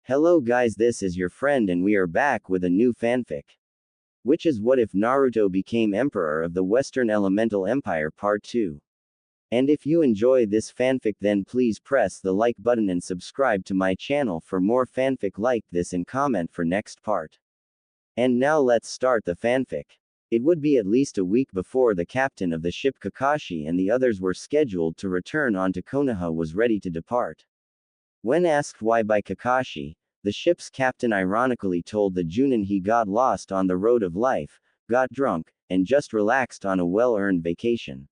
Hello guys, this is your friend and we are back with a new fanfic. Which is what if Naruto became Emperor of the Western Elemental Empire Part 2. And if you enjoy this fanfic then please press the like button and subscribe to my channel for more fanfic like this and comment for next part. And now let's start the fanfic. It would be at least a week before the captain of the ship Kakashi and the others were scheduled to return onto Konoha was ready to depart. When asked why by Kakashi, the ship's captain ironically told the Junin he got lost on the road of life, got drunk, and just relaxed on a well-earned vacation.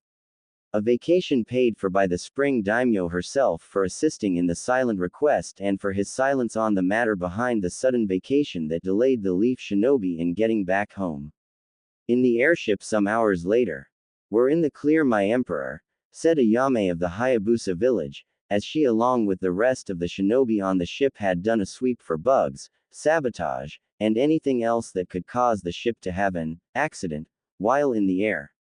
A vacation paid for by the spring daimyo herself for assisting in the silent request and for his silence on the matter behind the sudden vacation that delayed the Leaf Shinobi in getting back home. In the airship some hours later. "We're in the clear, my emperor," said Ayame of the Hayabusa village, as she along with the rest of the shinobi on the ship had done a sweep for bugs, sabotage, and anything else that could cause the ship to have an accident while in the air.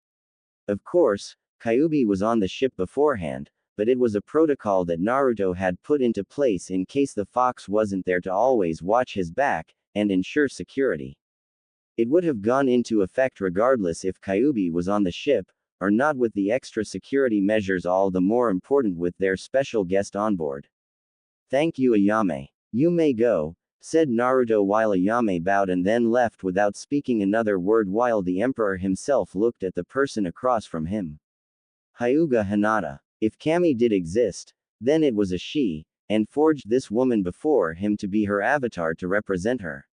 Of course, Kyuubi was on the ship beforehand, but it was a protocol that Naruto had put into place in case the fox wasn't there to always watch his back and ensure security. It would have gone into effect regardless if Kyuubi was on the ship or not, with the extra security measures all the more important with their special guest on board. "Thank you, Ayame. You may go," said Naruto while Ayame bowed and then left without speaking another word while the emperor himself looked at the person across from him. Hyuga Hinata. If Kami did exist, then it was a she, and forged this woman before him to be her avatar to represent her.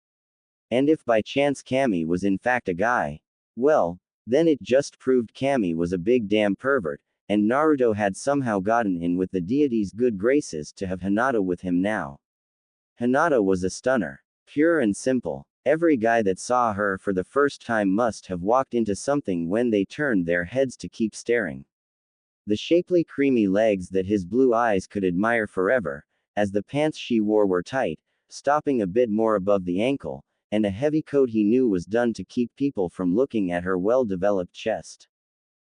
And if by chance Kami was in fact a guy, well, then it just proved Kami was a big damn pervert, and Naruto had somehow gotten in with the deity's good graces to have Hinata with him now. Hinata was a stunner. Pure and simple. Every guy that saw her for the first time must have walked into something when they turned their heads to keep staring. The shapely creamy legs that his blue eyes could admire forever, as the pants she wore were tight, stopping a bit more above the ankle, and a heavy coat he knew was done to keep people from looking at her well-developed chest.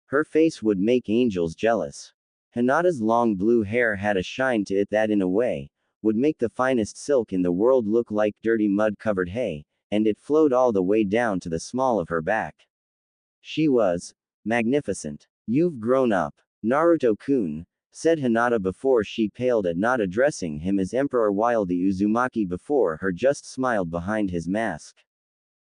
Her face would make angels jealous. Hinata's long blue hair had a shine to it that in a way, would make the finest silk in the world look like dirty mud-covered hay, and it flowed all the way down to the small of her back. She was magnificent. "You've grown up, Naruto-kun," said Hinata before she paled at not addressing him as emperor while the Uzumaki before her just smiled behind his mask.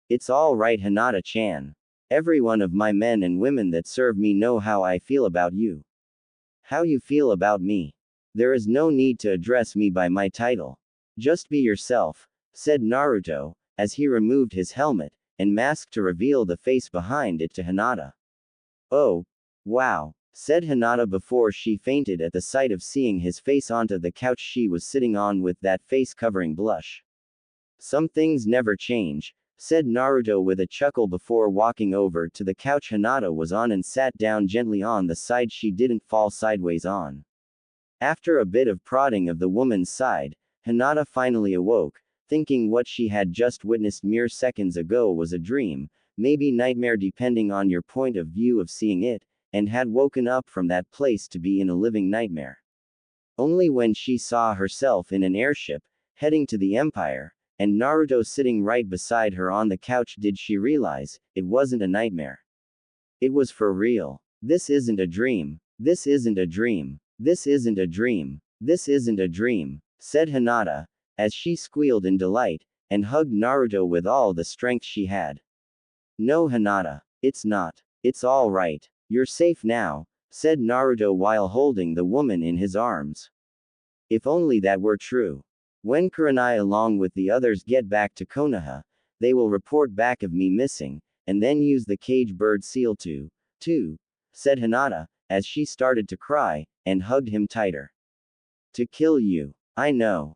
"It's all right, Hinata-chan. Every one of my men and women that serve me know how I feel about you. How you feel about me. There is no need to address me by my title. Just be yourself," said Naruto, as he removed his helmet and mask to reveal the face behind it to Hinata. "Oh, wow," said Hinata before she fainted at the sight of seeing his face onto the couch she was sitting on with that face-covering blush. "Some things never change," said Naruto with a chuckle before walking over to the couch Hinata was on and sat down gently on the side she didn't fall sideways on. After a bit of prodding of the woman's side, Hinata finally awoke, thinking what she had just witnessed mere seconds ago was a dream, maybe nightmare depending on your point of view of seeing it, and had woken up from that place to be in a living nightmare. Only when she saw herself in an airship, heading to the Empire, and Naruto sitting right beside her on the couch did she realize, it wasn't a nightmare. It was for real. "This isn't a dream. This isn't a dream. This isn't a dream. This isn't a dream," said Hinata, as she squealed in delight, and hugged Naruto with all the strength she had. "No, Hinata. It's not. It's all right. You're safe now," said Naruto while holding the woman in his arms. "If only that were true. When Kurenai along with the others get back to Konoha, they will report back of me missing, and then use the cage bird seal to, said Hinata, as she started to cry, and hugged him tighter. "To kill you. I know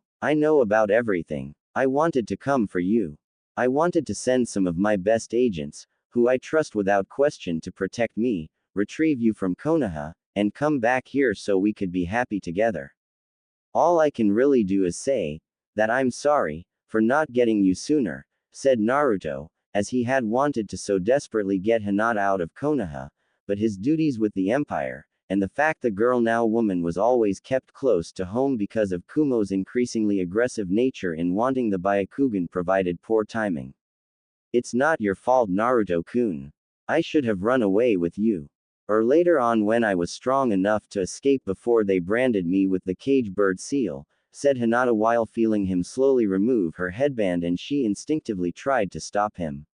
about everything. I wanted to come for you. I wanted to send some of my best agents, who I trust without question to protect me, retrieve you from Konoha, and come back here so we could be happy together. All I can really do is say that I'm sorry for not getting you sooner," said Naruto, as he had wanted to so desperately get Hinata out of Konoha, but his duties with the Empire, and the fact the girl now woman was always kept close to home because of Kumo's increasingly aggressive nature in wanting the Byakugan provided poor timing. It's not your fault, Naruto-kun. I should have run away with you. Or later on when I was strong enough to escape before they branded me with the cage bird seal, said Hinata while feeling him slowly remove her headband, and she instinctively tried to stop him.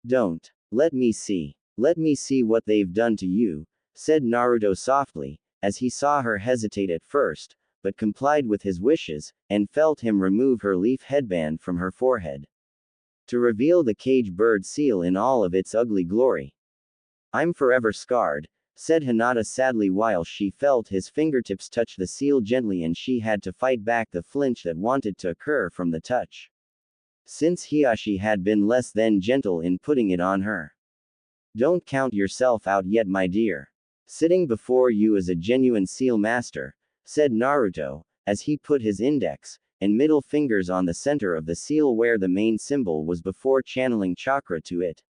Don't. Let me see. Let me see what they've done to you, said Naruto softly, as he saw her hesitate at first, but complied with his wishes, and felt him remove her leaf headband from her forehead, to reveal the cage bird seal in all of its ugly glory. I'm forever scarred, said Hinata sadly while she felt his fingertips touch the seal gently, and she had to fight back the flinch that wanted to occur from the touch, since Hiashi had been less than gentle in putting it on her. Don't count yourself out yet, my dear. Sitting before you is a genuine seal master, said Naruto, as he put his index and middle fingers on the center of the seal where the main symbol was before channeling chakra to it.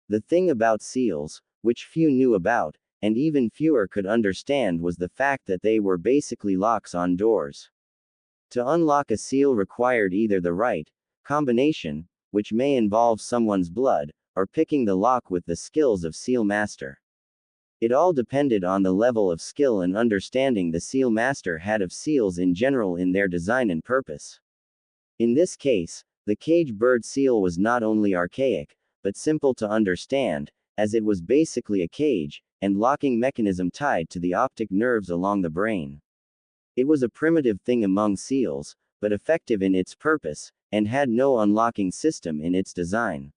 The thing about seals, which few knew about, and even fewer could understand, was the fact that they were basically locks on doors. To unlock a seal required either the right combination, which may involve someone's blood, or picking the lock with the skills of seal master. It all depended on the level of skill and understanding the seal master had of seals in general in their design and purpose. In this case, the cage bird seal was not only archaic, but simple to understand, as it was basically a cage and locking mechanism tied to the optic nerves along the brain. It was a primitive thing among seals, but effective in its purpose, and had no unlocking system in its design.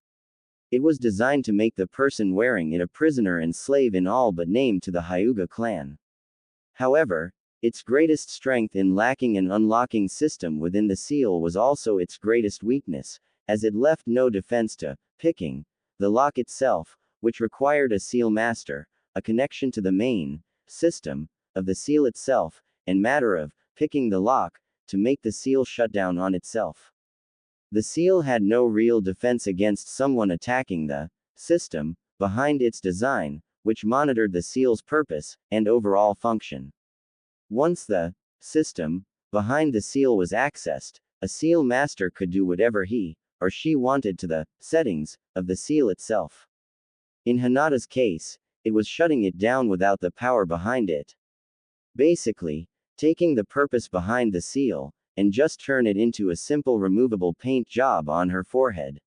It was designed to make the person wearing it a prisoner and slave in all but name to the Hyuga clan. However, its greatest strength in lacking an unlocking system within the seal was also its greatest weakness, as it left no defense to picking the lock itself, which required a seal master, a connection to the main system of the seal itself, and matter of picking the lock to make the seal shut down on itself. The seal had no real defense against someone attacking the system behind its design, which monitored the seal's purpose and overall function. Once the system behind the seal was accessed, a seal master could do whatever he or she wanted to the settings of the seal itself. In Hinata's case, it was shutting it down without the power behind it. Basically, taking the purpose behind the seal and just turn it into a simple removable paint job on her forehead.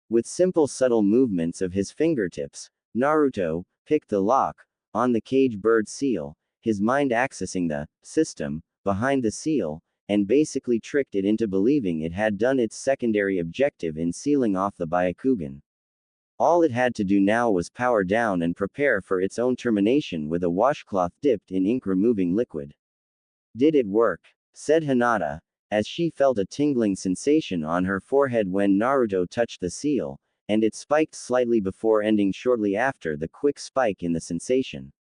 With simple subtle movements of his fingertips, Naruto picked the lock on the cage bird seal, his mind accessing the system behind the seal, and basically tricked it into believing it had done its secondary objective in sealing off the Byakugan. All it had to do now was power down and prepare for its own termination with a washcloth dipped in ink-removing liquid. Did it work? Said Hinata, as she felt a tingling sensation on her forehead when Naruto touched the seal, and it spiked slightly before ending shortly after the quick spike in the sensation.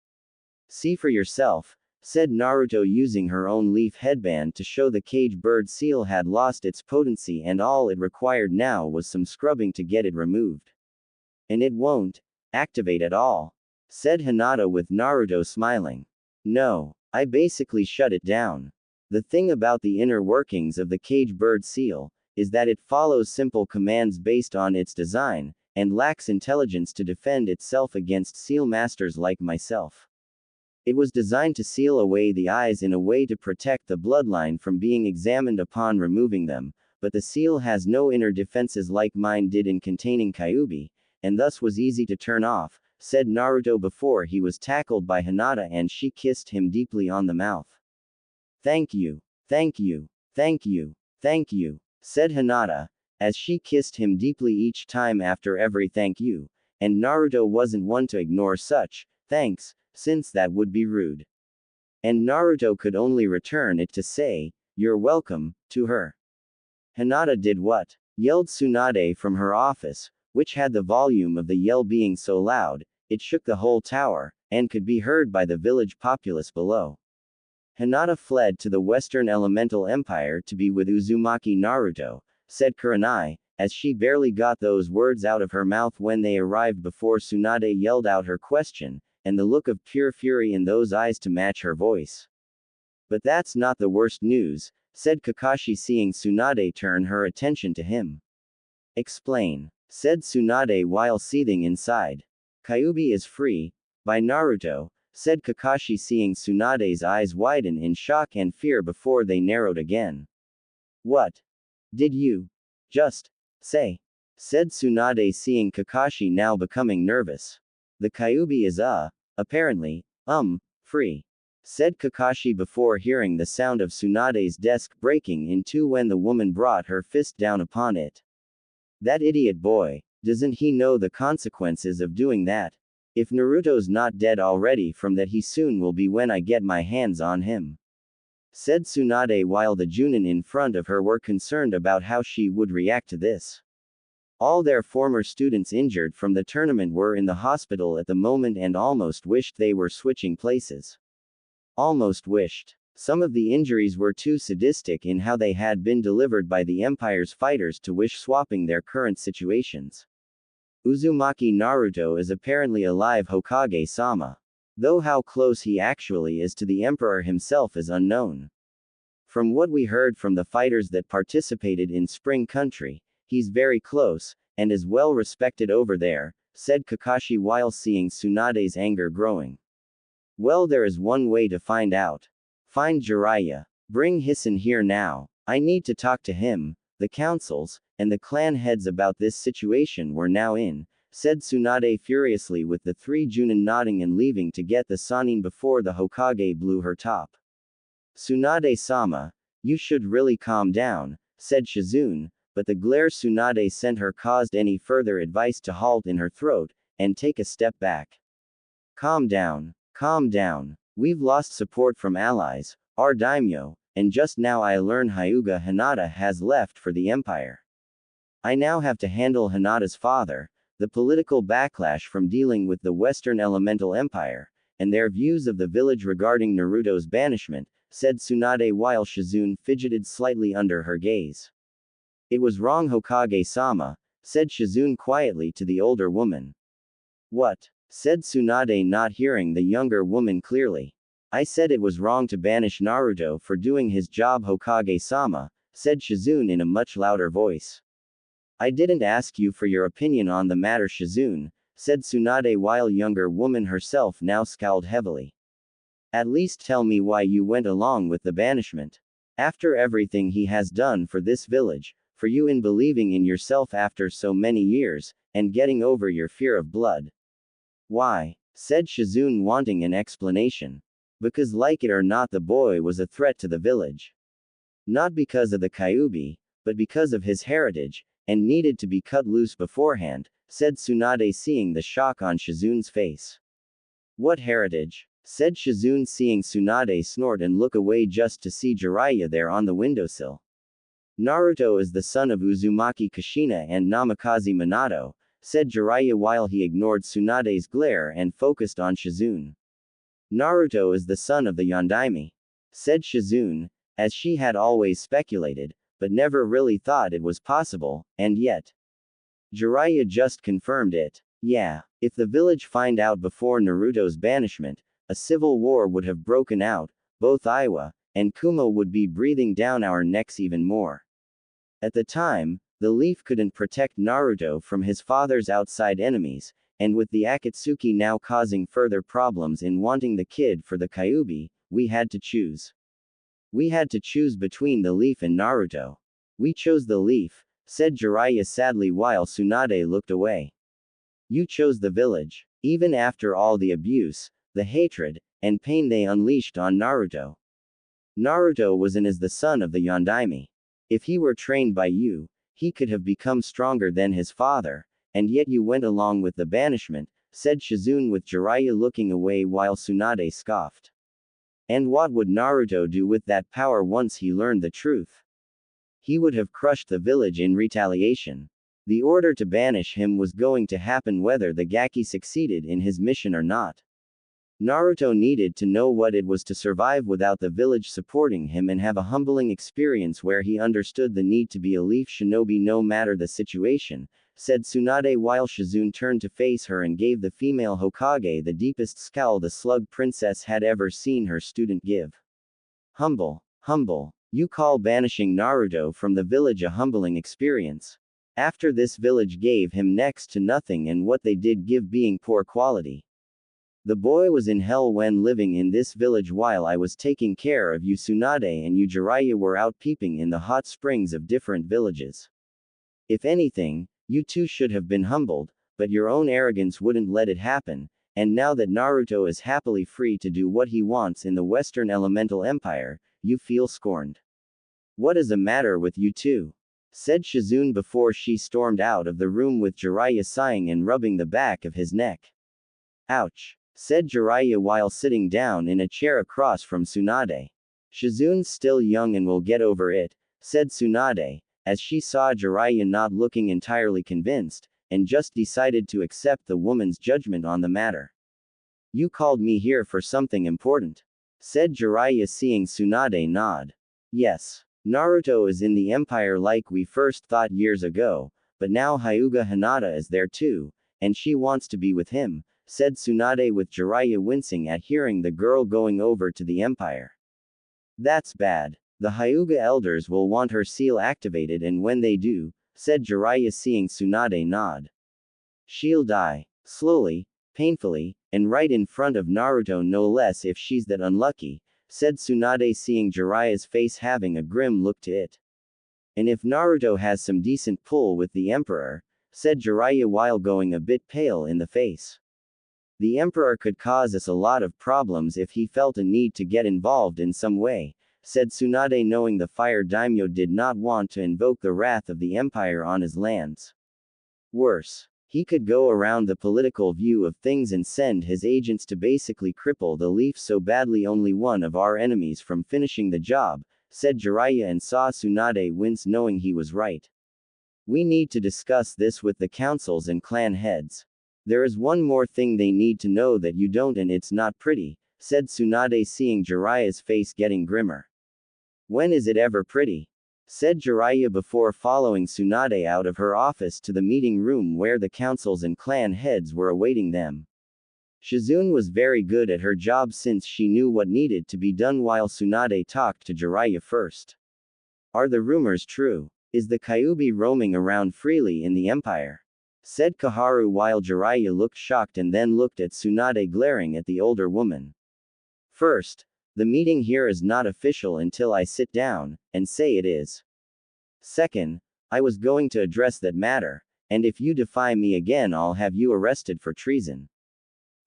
See for yourself, said Naruto using her own leaf headband to show the cage bird seal had lost its potency and all it required now was some scrubbing to get it removed. And it won't activate at all, said Hinata with Naruto smiling. No, I basically shut it down. The thing about the inner workings of the cage bird seal is that it follows simple commands based on its design, and lacks intelligence to defend itself against seal masters like myself. It was designed to seal away the eyes in a way to protect the bloodline from being examined upon removing them, but the seal has no inner defenses like mine did in containing Kyuubi, and thus was easy to turn off, said Naruto before he was tackled by Hinata and she kissed him deeply on the mouth. Thank you, thank you, thank you, thank you, said Hinata, as she kissed him deeply each time after every thank you, and Naruto wasn't one to ignore such thanks, since that would be rude. And Naruto could only return it to say, "You're welcome," to her. Hinata did what? Yelled Tsunade from her office, which had the volume of the yell being so loud, it shook the whole tower, and could be heard by the village populace below. Hinata fled to the Western Elemental Empire to be with Uzumaki Naruto, said Kurenai, as she barely got those words out of her mouth when they arrived before Tsunade yelled out her question, and the look of pure fury in those eyes to match her voice. But that's not the worst news, said Kakashi, seeing Tsunade turn her attention to him. Explain, said Tsunade while seething inside. Kyuubi is free, by Naruto, said Kakashi, seeing Tsunade's eyes widen in shock and fear before they narrowed again. What did you just say? Said Tsunade, seeing Kakashi now becoming nervous. The Kyuubi is apparently, free, said Kakashi before hearing the sound of Tsunade's desk breaking in two when the woman brought her fist down upon it. That idiot boy, doesn't he know the consequences of doing that? If Naruto's not dead already from that, he soon will be when I get my hands on him, said Tsunade while the Junin in front of her were concerned about how she would react to this. All their former students injured from the tournament were in the hospital at the moment and almost wished they were switching places. Almost wished. Some of the injuries were too sadistic in how they had been delivered by the Empire's fighters to wish swapping their current situations. Uzumaki Naruto is apparently alive, Hokage-sama. Though how close he actually is to the Emperor himself is unknown. From what we heard from the fighters that participated in Spring Country, he's very close, and is well respected over there, said Kakashi while seeing Tsunade's anger growing. Well, there is one way to find out. Find Jiraiya. Bring Hisan here now. I need to talk to him. The councils, and the clan heads about this situation were now in, said Tsunade furiously, with the three Junin nodding and leaving to get the Sannin before the Hokage blew her top. Tsunade-sama, you should really calm down, said Shizune, but the glare Tsunade sent her caused any further advice to halt in her throat, and take a step back. Calm down. Calm down. We've lost support from allies, our daimyo, and just now I learn Hyuga Hinata has left for the Empire. I now have to handle Hinata's father, the political backlash from dealing with the Western Elemental Empire, and their views of the village regarding Naruto's banishment, said Tsunade while Shizune fidgeted slightly under her gaze. It was wrong, Hokage-sama, said Shizune quietly to the older woman. What? Said Tsunade, not hearing the younger woman clearly. I said it was wrong to banish Naruto for doing his job, Hokage-sama, said Shizune in a much louder voice. I didn't ask you for your opinion on the matter, Shizune, said Tsunade while younger woman herself now scowled heavily. At least tell me why you went along with the banishment. After everything he has done for this village, for you in believing in yourself after so many years, and getting over your fear of blood. Why? Said Shizune, wanting an explanation. Because like it or not, the boy was a threat to the village. Not because of the Kyuubi, but because of his heritage, and needed to be cut loose beforehand, said Tsunade, seeing the shock on Shizune's face. What heritage? Said Shizune, seeing Tsunade snort and look away just to see Jiraiya there on the windowsill. Naruto is the son of Uzumaki Kushina and Namikaze Minato, said Jiraiya while he ignored Tsunade's glare and focused on Shizune. Naruto is the son of the Yondaime, said Shizune, as she had always speculated, but never really thought it was possible, and yet. Jiraiya just confirmed it. Yeah, if the village find out before Naruto's banishment, a civil war would have broken out, both Iwa and Kumo would be breathing down our necks even more. At the time, the Leaf couldn't protect Naruto from his father's outside enemies, and with the Akatsuki now causing further problems in wanting the kid for the Kyuubi, we had to choose. We had to choose between the Leaf and Naruto. We chose the Leaf, said Jiraiya sadly while Tsunade looked away. You chose the village, even after all the abuse, the hatred, and pain they unleashed on Naruto. Naruto was and is the son of the Yondaime. If he were trained by you, he could have become stronger than his father, and yet you went along with the banishment, said Shizune with Jiraiya looking away while Tsunade scoffed. And what would Naruto do with that power once he learned the truth? He would have crushed the village in retaliation. The order to banish him was going to happen whether the Gaki succeeded in his mission or not. Naruto needed to know what it was to survive without the village supporting him and have a humbling experience where he understood the need to be a Leaf shinobi no matter the situation, said Tsunade while Shizune turned to face her and gave the female Hokage the deepest scowl the slug princess had ever seen her student give. Humble. Humble. You call banishing Naruto from the village a humbling experience. After this village gave him next to nothing and what they did give being poor quality. The boy was in hell when living in this village while I was taking care of you Tsunade and you Jiraiya were out peeping in the hot springs of different villages. If anything, you two should have been humbled, but your own arrogance wouldn't let it happen, and now that Naruto is happily free to do what he wants in the Western Elemental Empire, you feel scorned. What is the matter with you two? Said Shizune before she stormed out of the room with Jiraiya sighing and rubbing the back of his neck. Ouch, said Jiraiya while sitting down in a chair across from Tsunade. Shizune's still young and will get over it, said Tsunade, as she saw Jiraiya not looking entirely convinced, and just decided to accept the woman's judgment on the matter. You called me here for something important, said Jiraiya seeing Tsunade nod. Yes. Naruto is in the Empire like we first thought years ago, but now Hyuga Hinata is there too, and she wants to be with him, said Tsunade with Jiraiya wincing at hearing the girl going over to the Empire. That's bad. The Hyuga elders will want her seal activated and when they do, said Jiraiya seeing Tsunade nod. She'll die. Slowly, painfully, and right in front of Naruto no less if she's that unlucky, said Tsunade seeing Jiraiya's face having a grim look to it. And if Naruto has some decent pull with the Emperor, said Jiraiya while going a bit pale in the face. The Emperor could cause us a lot of problems if he felt a need to get involved in some way, said Tsunade knowing the Fire Daimyo did not want to invoke the wrath of the Empire on his lands. Worse. He could go around the political view of things and send his agents to basically cripple the Leaf so badly only one of our enemies from finishing the job, said Jiraiya and saw Tsunade wince knowing he was right. We need to discuss this with the councils and clan heads. There is one more thing they need to know that you don't and it's not pretty, said Tsunade seeing Jiraiya's face getting grimmer. When is it ever pretty? Said Jiraiya before following Tsunade out of her office to the meeting room where the councils and clan heads were awaiting them. Shizune was very good at her job since she knew what needed to be done while Tsunade talked to Jiraiya first. Are the rumors true? Is the Kyuubi roaming around freely in the Empire? Said Kaharu while Jiraiya looked shocked and then looked at Tsunade glaring at the older woman. First, the meeting here is not official until I sit down and say it is. Second, I was going to address that matter, and if you defy me again I'll have you arrested for treason.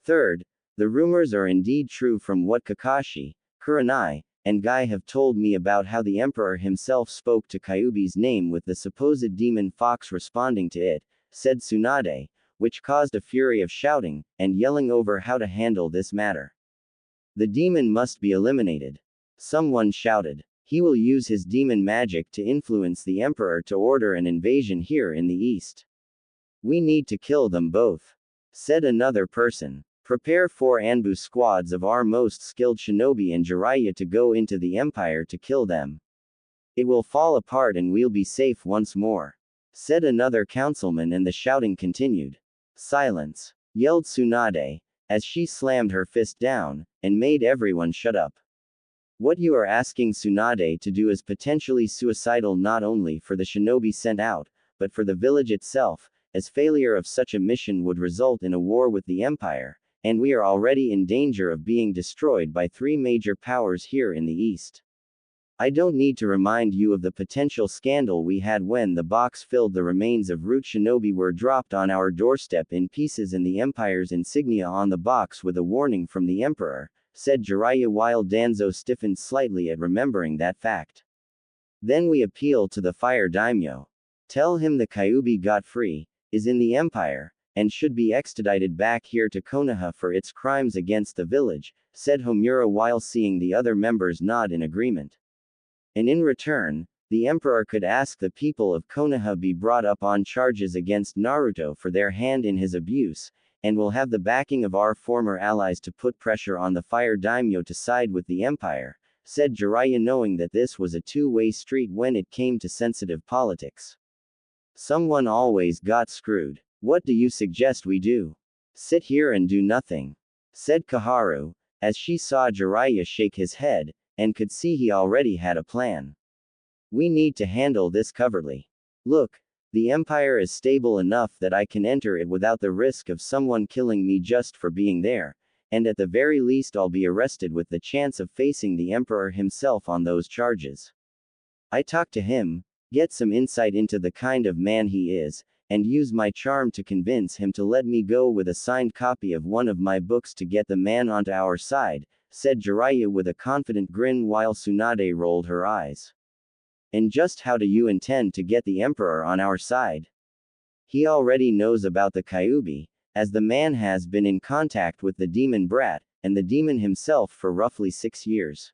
Third, the rumors are indeed true from what Kakashi, Kurenai, and Guy have told me about how the Emperor himself spoke to Kyuubi's name with the supposed demon fox responding to it, said Tsunade, which caused a fury of shouting and yelling over how to handle this matter. The demon must be eliminated. Someone shouted. He will use his demon magic to influence the Emperor to order an invasion here in the east. We need to kill them both. Said another person. Prepare 4 ambush squads of our most skilled shinobi and Jiraiya to go into the Empire to kill them. It will fall apart and we'll be safe once more. Said another councilman and the shouting continued. Silence. Yelled Tsunade, as she slammed her fist down, and made everyone shut up. What you are asking Tsunade to do is potentially suicidal not only for the shinobi sent out, but for the village itself, as failure of such a mission would result in a war with the Empire, and we are already in danger of being destroyed by 3 major powers here in the East. I don't need to remind you of the potential scandal we had when the box filled the remains of Root Shinobi were dropped on our doorstep in pieces and the Empire's insignia on the box with a warning from the Emperor, said Jiraiya while Danzo stiffened slightly at remembering that fact. Then we appeal to the Fire Daimyo. Tell him the Kyuubi got free, is in the Empire, and should be extradited back here to Konoha for its crimes against the village, said Homura while seeing the other members nod in agreement. And in return, the Emperor could ask the people of Konoha be brought up on charges against Naruto for their hand in his abuse, and will have the backing of our former allies to put pressure on the Fire Daimyo to side with the Empire, said Jiraiya knowing that this was a two-way street when it came to sensitive politics. Someone always got screwed. What do you suggest we do? Sit here and do nothing, said Kaharu, as she saw Jiraiya shake his head, and could see he already had a plan. We need to handle this covertly. Look, the Empire is stable enough that I can enter it without the risk of someone killing me just for being there, and at the very least I'll be arrested with the chance of facing the Emperor himself on those charges. I talk to him, get some insight into the kind of man he is, and use my charm to convince him to let me go with a signed copy of one of my books to get the man onto our side, said Jiraiya with a confident grin while Tsunade rolled her eyes. And just how do you intend to get the Emperor on our side? He already knows about the Kyuubi, as the man has been in contact with the demon brat, and the demon himself for roughly 6 years.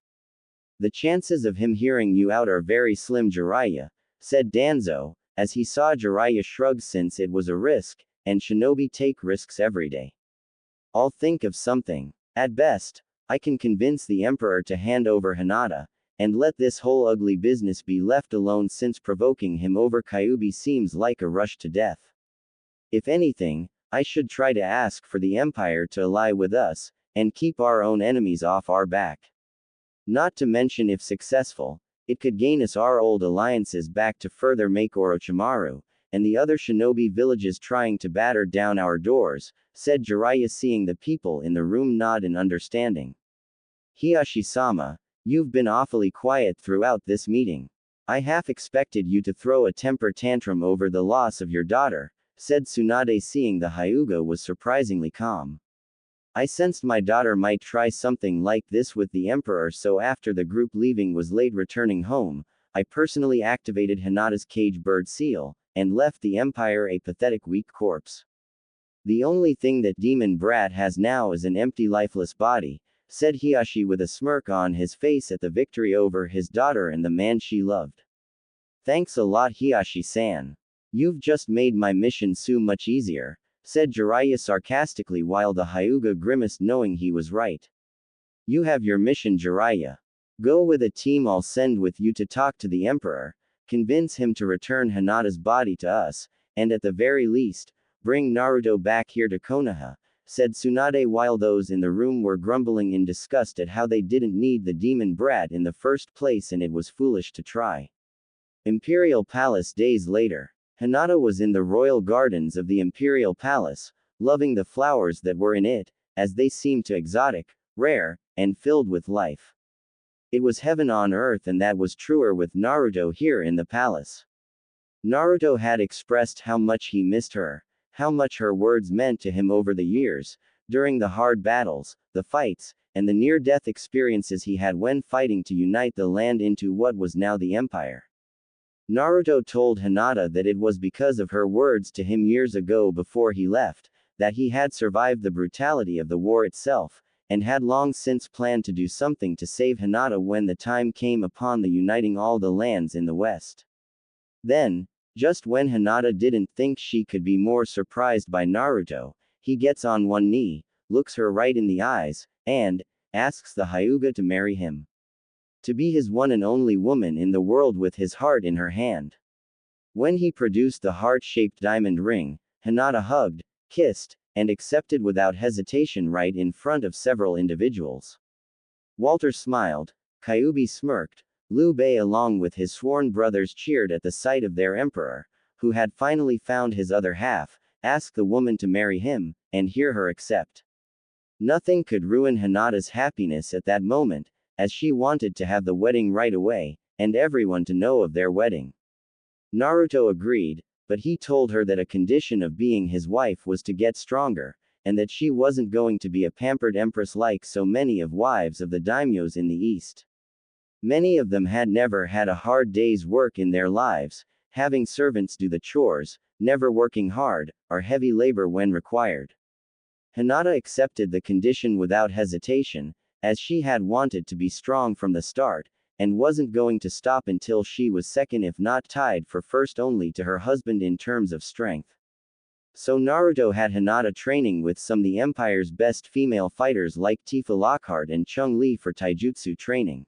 The chances of him hearing you out are very slim, Jiraiya, said Danzo, as he saw Jiraiya shrug since it was a risk, and shinobi take risks every day. I'll think of something. At best, I can convince the Emperor to hand over Hinata, and let this whole ugly business be left alone since provoking him over Kyuubi seems like a rush to death. If anything, I should try to ask for the Empire to ally with us, and keep our own enemies off our back. Not to mention if successful, it could gain us our old alliances back to further make Orochimaru, and the other shinobi villages trying to batter down our doors, said Jiraiya seeing the people in the room nod in understanding. Hiyashi-sama, you've been awfully quiet throughout this meeting. I half expected you to throw a temper tantrum over the loss of your daughter, said Tsunade seeing the Hyuga was surprisingly calm. I sensed my daughter might try something like this with the Emperor, so after the group leaving was late returning home, I personally activated Hinata's cage bird seal, and left the Empire a pathetic weak corpse. The only thing that Demon Brat has now is an empty lifeless body, said Hiyashi with a smirk on his face at the victory over his daughter and the man she loved. Thanks a lot, Hiyashi-san. You've just made my mission so much easier, said Jiraiya sarcastically while the Hyuga grimaced knowing he was right. You have your mission, Jiraiya. Go with a team I'll send with you to talk to the Emperor, convince him to return Hinata's body to us, and at the very least, bring Naruto back here to Konoha, said Tsunade while those in the room were grumbling in disgust at how they didn't need the demon brat in the first place and it was foolish to try. Imperial Palace days later. Hinata was in the royal gardens of the Imperial Palace, loving the flowers that were in it, as they seemed to exotic, rare, and filled with life. It was heaven on earth, and that was truer with Naruto here in the palace. Naruto had expressed how much he missed her, how much her words meant to him over the years, during the hard battles, the fights, and the near-death experiences he had when fighting to unite the land into what was now the Empire. Naruto told Hinata that it was because of her words to him years ago before he left, that he had survived the brutality of the war itself, and had long since planned to do something to save Hinata when the time came upon the uniting all the lands in the West. Then, just when Hinata didn't think she could be more surprised by Naruto, he gets on one knee, looks her right in the eyes, and asks the Hyuga to marry him. To be his one and only woman in the world with his heart in her hand. When he produced the heart-shaped diamond ring, Hinata hugged, kissed, and accepted without hesitation right in front of several individuals. Walter smiled, Kyuubi smirked, Liu Bei along with his sworn brothers cheered at the sight of their emperor, who had finally found his other half, ask the woman to marry him, and hear her accept. Nothing could ruin Hinata's happiness at that moment, as she wanted to have the wedding right away, and everyone to know of their wedding. Naruto agreed, but he told her that a condition of being his wife was to get stronger, and that she wasn't going to be a pampered empress like so many of wives of the daimyos in the East. Many of them had never had a hard day's work in their lives, having servants do the chores, never working hard, or heavy labor when required. Hinata accepted the condition without hesitation, as she had wanted to be strong from the start, and wasn't going to stop until she was second if not tied for first only to her husband in terms of strength. So Naruto had Hinata training with some of the Empire's best female fighters like Tifa Lockhart and Chung Li for taijutsu training.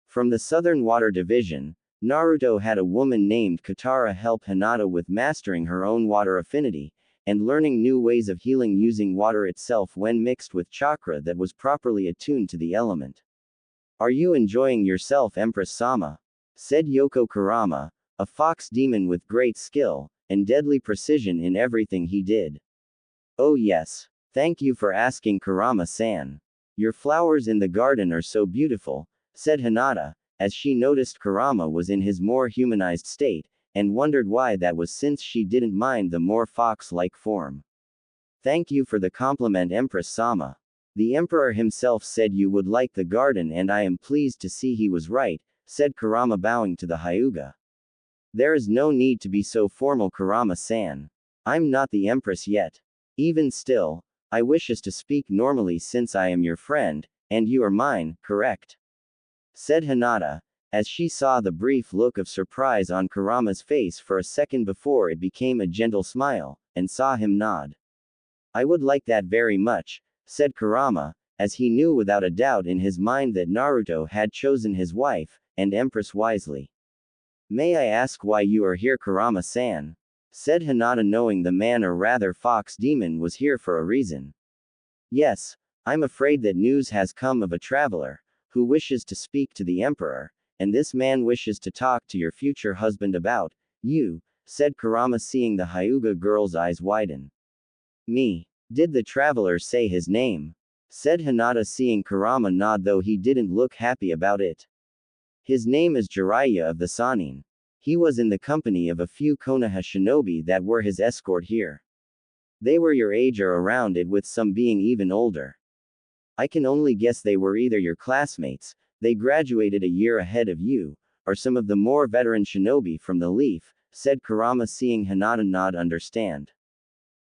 From the Southern Water Division, Naruto had a woman named Katara help Hinata with mastering her own water affinity, and learning new ways of healing using water itself when mixed with chakra that was properly attuned to the element. Are you enjoying yourself, Empress Sama? Said Yoko Kurama, a fox demon with great skill, and deadly precision in everything he did. Oh yes. Thank you for asking, Kurama-san. Your flowers in the garden are so beautiful, said Hinata, as she noticed Kurama was in his more humanized state, and wondered why that was since she didn't mind the more fox-like form. Thank you for the compliment, Empress Sama. The Emperor himself said you would like the garden, and I am pleased to see he was right, said Kurama, bowing to the Hyuga. There is no need to be so formal, Kurama-san. I'm not the Empress yet. Even still, I wish us to speak normally since I am your friend, and you are mine, correct? Said Hinata, as she saw the brief look of surprise on Kurama's face for a second before it became a gentle smile, and saw him nod. I would like that very much, said Kurama, as he knew without a doubt in his mind that Naruto had chosen his wife, and Empress wisely. May I ask why you are here, Kurama-san? Said Hinata, knowing the man, or rather fox demon, was here for a reason. Yes, I'm afraid that news has come of a traveler, who wishes to speak to the Emperor, and this man wishes to talk to your future husband about you, said Kurama, seeing the Hyuga girl's eyes widen. Me? Did the traveler say his name? Said Hinata, seeing Kurama nod, though he didn't look happy about it. His name is Jiraiya of the Sannin. He was in the company of a few Konoha shinobi that were his escort here. They were your age or around it, with some being even older. I can only guess they were either your classmates, they graduated a year ahead of you, or some of the more veteran shinobi from the Leaf, said Kurama, seeing Hinata nod understand.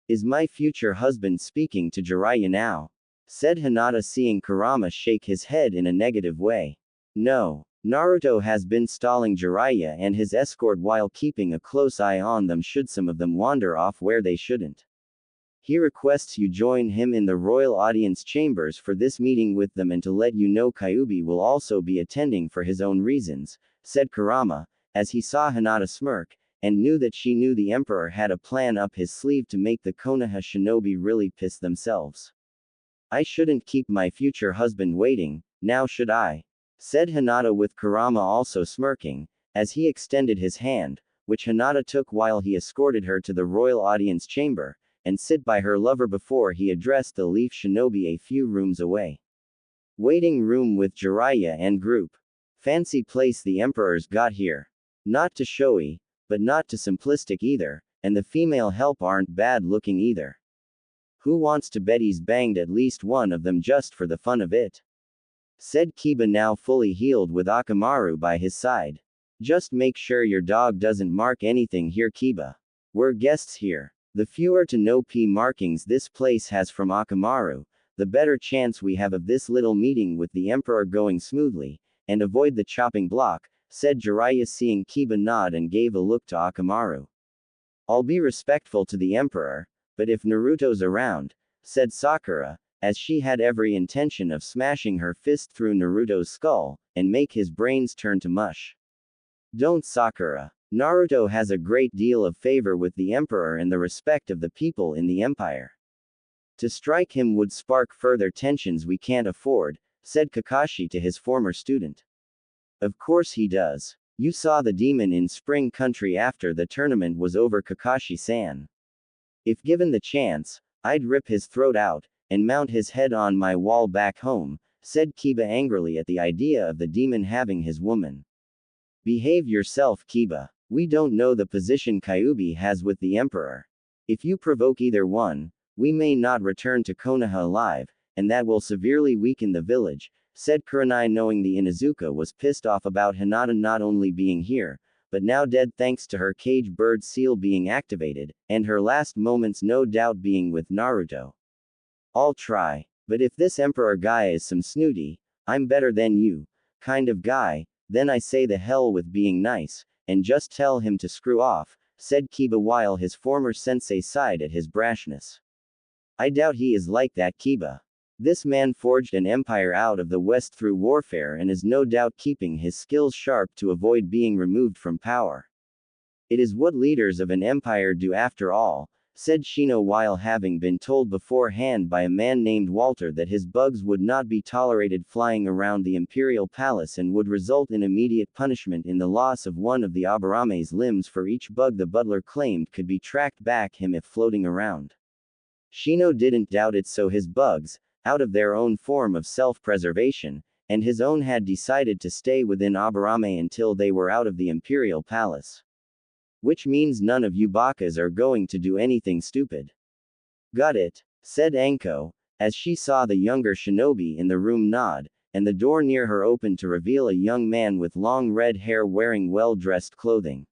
Is my future husband speaking to Jiraiya now? Said Hinata, seeing Kurama shake his head in a negative way. No. Naruto has been stalling Jiraiya and his escort while keeping a close eye on them should some of them wander off where they shouldn't. He requests you join him in the royal audience chambers for this meeting with them, and to let you know Kyuubi will also be attending for his own reasons, said Kurama, as he saw Hinata smirk, and knew that she knew the Emperor had a plan up his sleeve to make the Konoha shinobi really piss themselves. I shouldn't keep my future husband waiting, now should I? Said Hinata, with Kurama also smirking, as he extended his hand, which Hinata took while he escorted her to the royal audience chamber, and sit by her lover before he addressed the Leaf shinobi a few rooms away. Waiting room with Jiraiya and group. Fancy place the Emperor's got here. Not too showy, but not too simplistic either, and the female help aren't bad looking either. Who wants to bet he's banged at least one of them just for the fun of it? Said Kiba, now fully healed with Akamaru by his side. Just make sure your dog doesn't mark anything here, Kiba. We're guests here. The fewer to no P markings this place has from Akamaru, the better chance we have of this little meeting with the Emperor going smoothly, and avoid the chopping block, said Jiraiya, seeing Kiba nod and gave a look to Akamaru. I'll be respectful to the Emperor, but if Naruto's around, said Sakura, as she had every intention of smashing her fist through Naruto's skull, and make his brains turn to mush. Don't, Sakura. Naruto has a great deal of favor with the Emperor and the respect of the people in the Empire. To strike him would spark further tensions we can't afford, said Kakashi to his former student. Of course he does. You saw the demon in Spring Country after the tournament was over, Kakashi-san. If given the chance, I'd rip his throat out, and mount his head on my wall back home, said Kiba angrily at the idea of the demon having his woman. Behave yourself, Kiba. We don't know the position Kyuubi has with the Emperor. If you provoke either one, we may not return to Konoha alive, and that will severely weaken the village, said Kurenai, knowing the Inuzuka was pissed off about Hinata not only being here, but now dead thanks to her cage bird seal being activated, and her last moments no doubt being with Naruto. I'll try, but if this Emperor guy is some snooty, I'm better than you, kind of guy, then I say the hell with being nice, and just tell him to screw off, said Kiba while his former sensei sighed at his brashness. I doubt he is like that, Kiba. This man forged an empire out of the West through warfare and is no doubt keeping his skills sharp to avoid being removed from power. It is what leaders of an empire do after all, said Shino while having been told beforehand by a man named Walter that his bugs would not be tolerated flying around the imperial palace and would result in immediate punishment in the loss of one of the Abarame's limbs for each bug the butler claimed could be tracked back him if floating around. Shino didn't doubt it, so his bugs, out of their own form of self-preservation, and his own had decided to stay within Abarame until they were out of the imperial palace. Which means none of you bakas are going to do anything stupid. Got it, said Anko, as she saw the younger shinobi in the room nod, and the door near her opened to reveal a young man with long red hair wearing well-dressed clothing.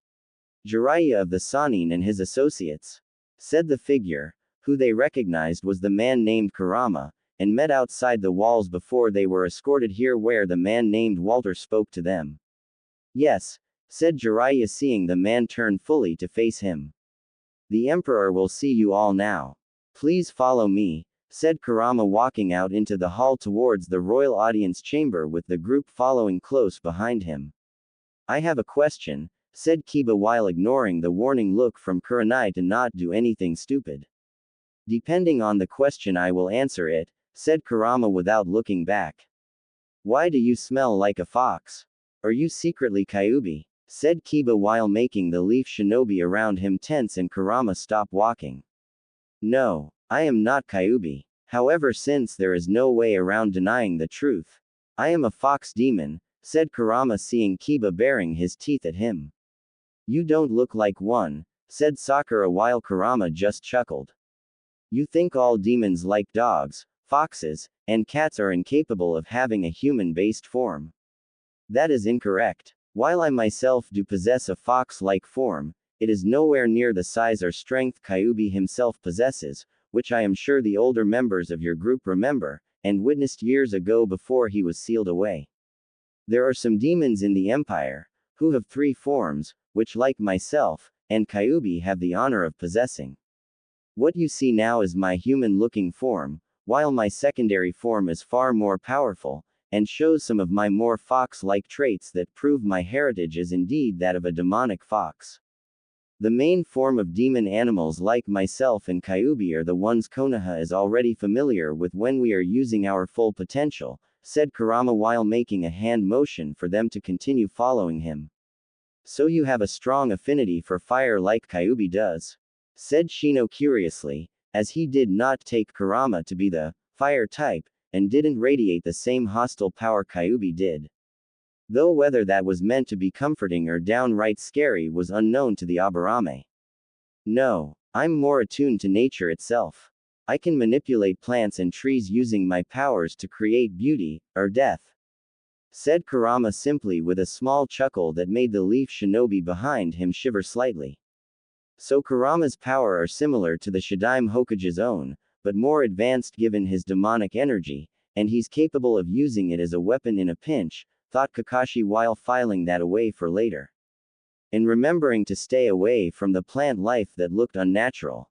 Jiraiya of the Sanin and his associates, said the figure, who they recognized was the man named Kurama, and met outside the walls before they were escorted here where the man named Walter spoke to them. Yes, said Jiraiya seeing the man turn fully to face him. The Emperor will see you all now. Please follow me, said Kurama walking out into the hall towards the royal audience chamber with the group following close behind him. I have a question, said Kiba while ignoring the warning look from Kurenai to not do anything stupid. Depending on the question I will answer it, said Kurama without looking back. Why do you smell like a fox? Are you secretly Kyuubi? Said Kiba while making the leaf shinobi around him tense and Kurama stop walking. No, I am not Kyuubi. However, since there is no way around denying the truth, I am a fox demon, said Kurama seeing Kiba baring his teeth at him. You don't look like one, said Sakura while Kurama just chuckled. You think all demons like dogs, foxes, and cats are incapable of having a human-based form. That is incorrect. While I myself do possess a fox-like form, it is nowhere near the size or strength Kyuubi himself possesses, which I am sure the older members of your group remember, and witnessed years ago before he was sealed away. There are some demons in the Empire, who have 3 forms, which like myself, and Kyuubi have the honor of possessing. What you see now is my human-looking form, while my secondary form is far more powerful, and shows some of my more fox-like traits that prove my heritage is indeed that of a demonic fox. The main form of demon animals like myself and Kyuubi are the ones Konoha is already familiar with when we are using our full potential, said Kurama while making a hand motion for them to continue following him. So you have a strong affinity for fire like Kyuubi does? Said Shino curiously, as he did not take Kurama to be the fire type, and didn't radiate the same hostile power Kyuubi did. Though whether that was meant to be comforting or downright scary was unknown to the Abarame. No, I'm more attuned to nature itself. I can manipulate plants and trees using my powers to create beauty, or death, said Kurama simply with a small chuckle that made the leaf shinobi behind him shiver slightly. So Kurama's power are similar to the Shadaime Hokage's own, but more advanced given his demonic energy, and he's capable of using it as a weapon in a pinch, thought Kakashi while filing that away for later. And remembering to stay away from the plant life that looked unnatural.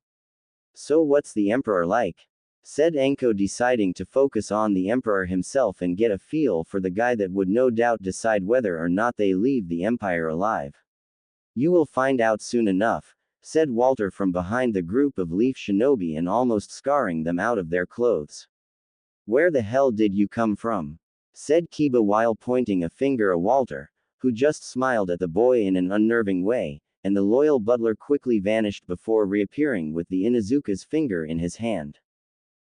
So what's the Emperor like? Said Anko deciding to focus on the Emperor himself and get a feel for the guy that would no doubt decide whether or not they leave the Empire alive. You will find out soon enough, said Walter from behind the group of leaf shinobi and almost scarring them out of their clothes. Where the hell did you come from? Said Kiba while pointing a finger at Walter, who just smiled at the boy in an unnerving way, and the loyal butler quickly vanished before reappearing with the Inuzuka's finger in his hand.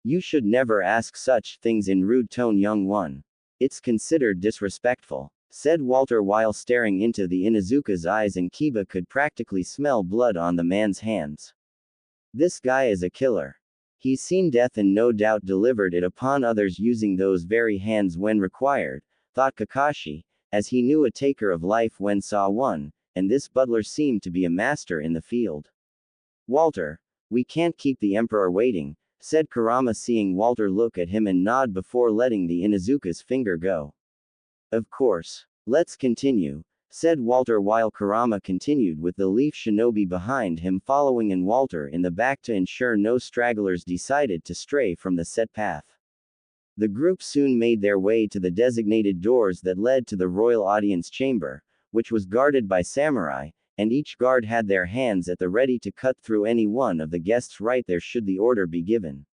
You should never ask such things in rude tone, young one. It's considered disrespectful, said Walter while staring into the Inuzuka's eyes, and Kiba could practically smell blood on the man's hands. This guy is a killer. He's seen death and no doubt delivered it upon others using those very hands when required, thought Kakashi, as he knew a taker of life when saw one, and this butler seemed to be a master in the field. Walter, we can't keep the Emperor waiting, said Kurama seeing Walter look at him and nod before letting the Inuzuka's finger go. Of course. Let's continue, said Walter while Kurama continued with the leaf shinobi behind him following and Walter in the back to ensure no stragglers decided to stray from the set path. The group soon made their way to the designated doors that led to the royal audience chamber, which was guarded by samurai, and each guard had their hands at the ready to cut through any one of the guests right there should the order be given.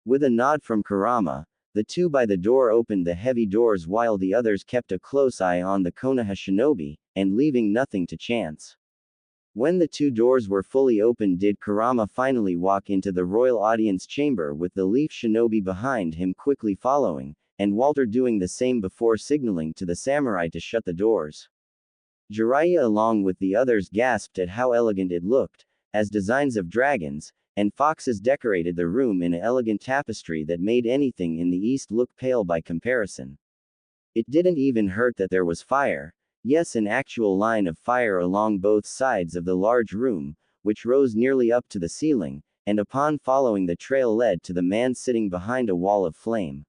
With a nod from Kurama, the two by the door opened the heavy doors while the others kept a close eye on the Konoha shinobi, and leaving nothing to chance. When the two doors were fully opened did Kurama finally walk into the royal audience chamber with the leaf shinobi behind him quickly following, and Walter doing the same before signaling to the samurai to shut the doors. Jiraiya along with the others gasped at how elegant it looked, as designs of dragons and foxes decorated the room in an elegant tapestry that made anything in the east look pale by comparison. It didn't even hurt that there was fire, yes, an actual line of fire along both sides of the large room, which rose nearly up to the ceiling, and upon following the trail led to the man sitting behind a wall of flame.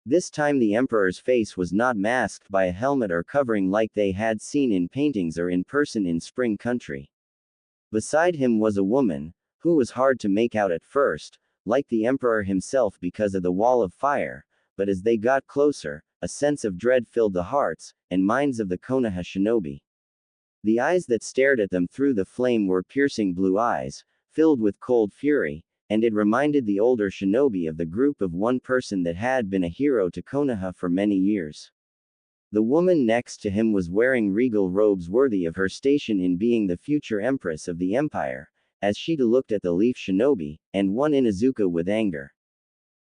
This time the emperor's face was not masked by a helmet or covering like they had seen in paintings or in person in Spring Country. Beside him was a woman, who was hard to make out at first, like the emperor himself because of the wall of fire, but as they got closer, a sense of dread filled the hearts and minds of the Konoha shinobi. The eyes that stared at them through the flame were piercing blue eyes, filled with cold fury, and it reminded the older shinobi of the group of one person that had been a hero to Konoha for many years. The woman next to him was wearing regal robes worthy of her station in being the future empress of the empire, as she looked at the leaf shinobi, and won Inuzuka with anger.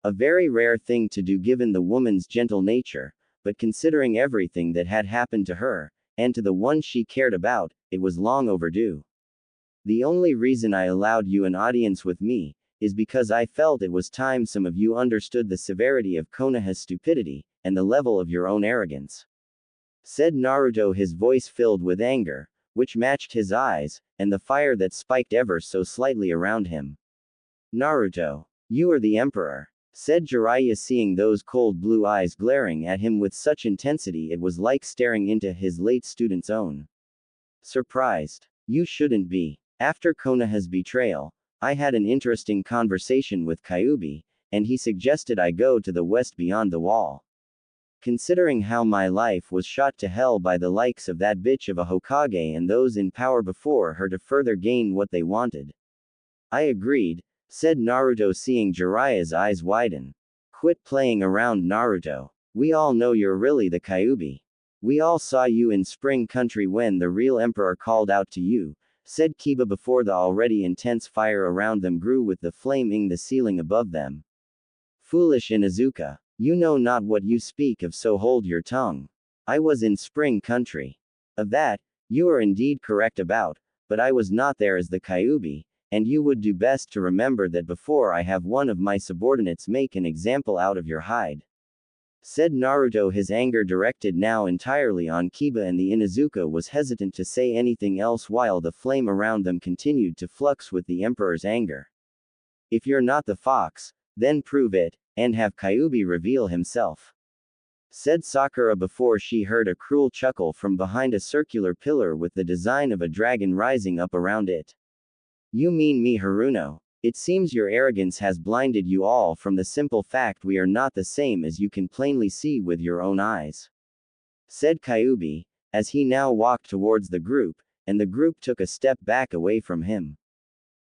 A very rare thing to do given the woman's gentle nature, but considering everything that had happened to her, and to the one she cared about, it was long overdue. The only reason I allowed you an audience with me, is because I felt it was time some of you understood the severity of Konoha's stupidity, and the level of your own arrogance. Said Naruto, his voice filled with anger, which matched his eyes, and the fire that spiked ever so slightly around him. Naruto, you are the emperor, said Jiraiya, seeing those cold blue eyes glaring at him with such intensity it was like staring into his late student's own. Surprised. You shouldn't be. After Konoha's betrayal, I had an interesting conversation with Kyuubi, and he suggested I go to the west beyond the wall. Considering how my life was shot to hell by the likes of that bitch of a Hokage and those in power before her to further gain what they wanted. I agreed, said Naruto, seeing Jiraiya's eyes widen. Quit playing around, Naruto. We all know you're really the Kyuubi. We all saw you in Spring Country when the real emperor called out to you, said Kiba before the already intense fire around them grew with the flaming the ceiling above them. Foolish Inuzuka. You know not what you speak of, so hold your tongue. I was in Spring Country. Of that, you are indeed correct about, but I was not there as the Kyuubi, and you would do best to remember that before I have one of my subordinates make an example out of your hide. Said Naruto, his anger directed now entirely on Kiba, and the Inuzuka was hesitant to say anything else while the flame around them continued to flux with the emperor's anger. If you're not the fox, then prove it, and have Kyuubi reveal himself. Said Sakura before she heard a cruel chuckle from behind a circular pillar with the design of a dragon rising up around it. You mean me, Haruno? It seems your arrogance has blinded you all from the simple fact we are not the same as you can plainly see with your own eyes. Said Kyuubi, as he now walked towards the group, and the group took a step back away from him.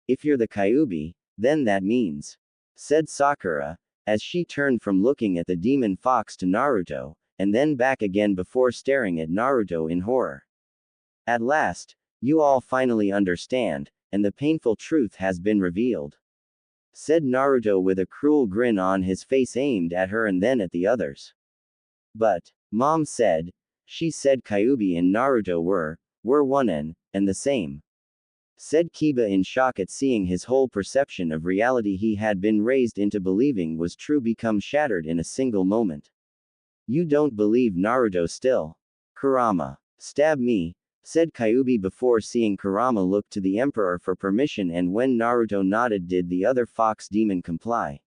If you're the Kyuubi, then that means. Said Sakura, as she turned from looking at the demon fox to Naruto, and then back again before staring at Naruto in horror. At last, you all finally understand, and the painful truth has been revealed. Said Naruto with a cruel grin on his face aimed at her and then at the others. But, Mom said, she said Kyuubi and Naruto were one and the same. Said Kiba in shock at seeing his whole perception of reality he had been raised into believing was true become shattered in a single moment. You don't believe Naruto still? Kurama. Stab me, said Kyuubi before seeing Kurama look to the emperor for permission, and when Naruto nodded did the other fox demon comply.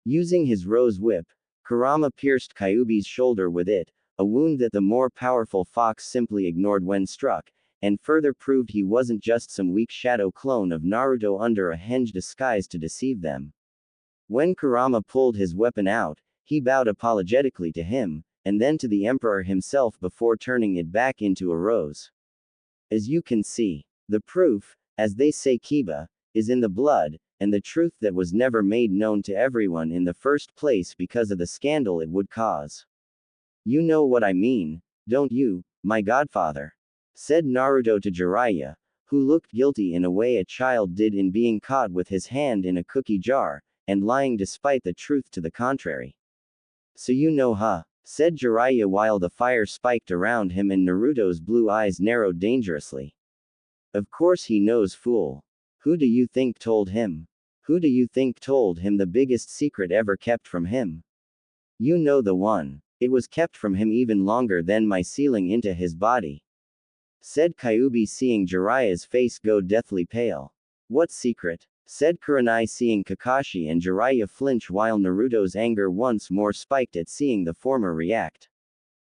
Using his rose whip, Kurama pierced Kyuubi's shoulder with it, a wound that the more powerful fox simply ignored when struck, and further proved he wasn't just some weak shadow clone of Naruto under a henge disguise to deceive them. When Kurama pulled his weapon out, He bowed apologetically to him, and then to the emperor himself before turning it back into a rose. As you can see, the proof, as they say Kiba, is in the blood, and the truth that was never made known to everyone in the first place because of the scandal it would cause. You know what I mean, don't you, my godfather? Said Naruto to Jiraiya, who looked guilty in a way a child did in being caught with his hand in a cookie jar, and lying despite the truth to the contrary. So you know, huh? Said Jiraiya while the fire spiked around him and Naruto's blue eyes narrowed dangerously. Of course he knows, fool. Who do you think told him? Who do you think told him the biggest secret ever kept from him? You know the one. It was kept from him even longer than my sealing into his body. Said Kyuubi seeing Jiraiya's face go deathly pale. What secret? Said Kurenai seeing Kakashi and Jiraiya flinch while Naruto's anger once more spiked at seeing the former react.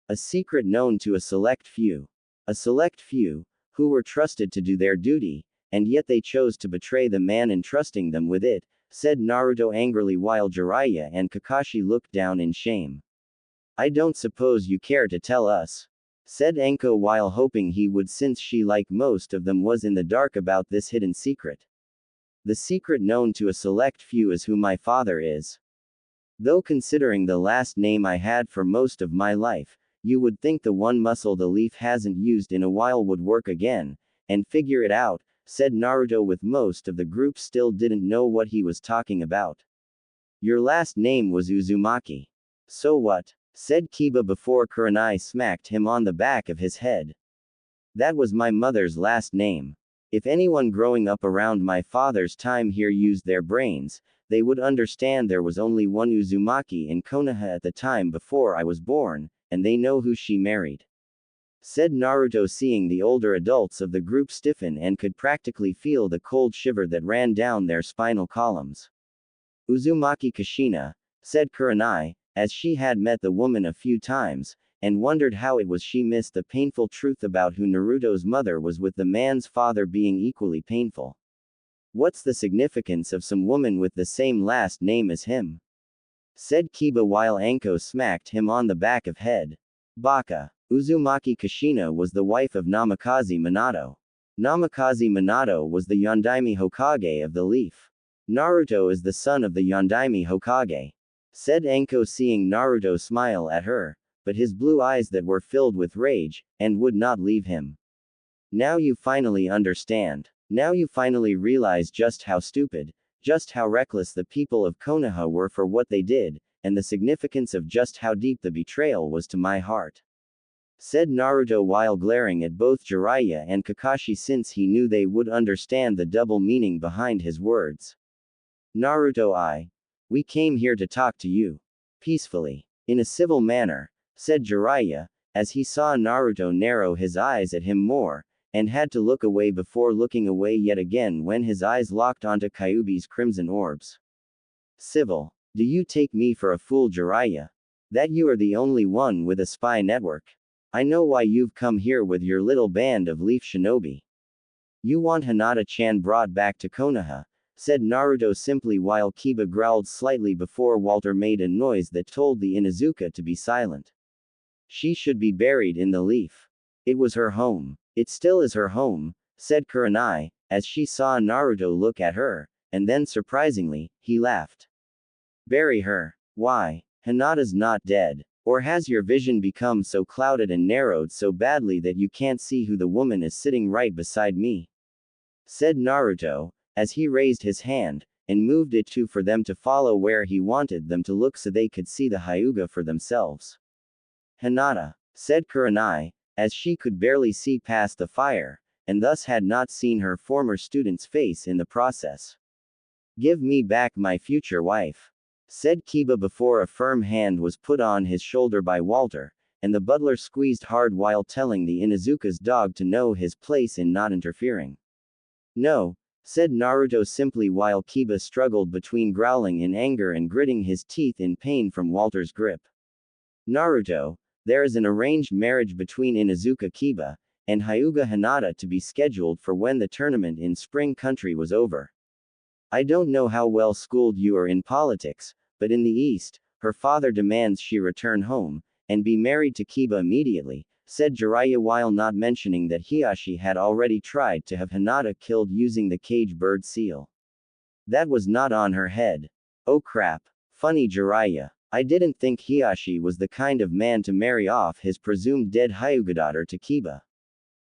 A secret known to a select few. A select few, who were trusted to do their duty, and yet they chose to betray the man entrusting them with it, said Naruto angrily while Jiraiya and Kakashi looked down in shame. I don't suppose you care to tell us, said Enko while hoping he would since she like most of them was in the dark about this hidden secret. The secret known to a select few is who my father is. Though considering the last name I had for most of my life, you would think the one muscle the leaf hasn't used in a while would work again, and figure it out, said Naruto with most of the group still didn't know what he was talking about. Your last name was Uzumaki. So what? Said Kiba before Kurenai smacked him on the back of his head. That was my mother's last name. If anyone growing up around my father's time here used their brains, they would understand there was only one Uzumaki in Konoha at the time before I was born, and they know who she married. Said Naruto seeing the older adults of the group stiffen and could practically feel the cold shiver that ran down their spinal columns. Uzumaki Kushina, said Kurenai, as she had met the woman a few times, and wondered how it was she missed the painful truth about who Naruto's mother was with the man's father being equally painful. What's the significance of some woman with the same last name as him? Said Kiba while Anko smacked him on the back of head. Baka. Uzumaki Kushina was the wife of Namikaze Minato. Namikaze Minato was the Yondaime Hokage of the Leaf. Naruto is the son of the Yondaime Hokage. Said Anko seeing Naruto smile at her, but his blue eyes that were filled with rage, and would not leave him. Now you finally understand. Now you finally realize just how stupid, just how reckless the people of Konoha were for what they did, and the significance of just how deep the betrayal was to my heart. Said Naruto while glaring at both Jiraiya and Kakashi since he knew they would understand the double meaning behind his words. Naruto, we came here to talk to you. Peacefully. In a civil manner, said Jiraiya, as he saw Naruto narrow his eyes at him more, and had to look away before looking away yet again when his eyes locked onto Kyuubi's crimson orbs. Civil. Do you take me for a fool, Jiraiya? That you are the only one with a spy network? I know why you've come here with your little band of Leaf Shinobi. You want Hinata-chan brought back to Konoha, said Naruto simply while Kiba growled slightly before Walter made a noise that told the Inuzuka to be silent. She should be buried in the leaf. It was her home. It still is her home, said Kurenai, as she saw Naruto look at her, and then surprisingly, he laughed. Bury her? Why? Hinata's not dead. Or has your vision become so clouded and narrowed so badly that you can't see who the woman is sitting right beside me? Said Naruto, as he raised his hand, and moved it for them to follow where he wanted them to look so they could see the Hyuga for themselves. Hinata, said Kurenai, as she could barely see past the fire, and thus had not seen her former student's face in the process. Give me back my future wife, said Kiba before a firm hand was put on his shoulder by Walter, and the butler squeezed hard while telling the Inuzuka's dog to know his place in not interfering. No, said Naruto simply while Kiba struggled between growling in anger and gritting his teeth in pain from Walter's grip. Naruto, there is an arranged marriage between Inuzuka Kiba and Hyuga Hinata to be scheduled for when the tournament in Spring Country was over. I don't know how well schooled you are in politics, but in the East, her father demands she return home, and be married to Kiba immediately, said Jiraiya while not mentioning that Hiashi had already tried to have Hinata killed using the cage bird seal. That was not on her head. Oh crap. Funny Jiraiya. I didn't think Hiashi was the kind of man to marry off his presumed dead Hyuga daughter to Kiba.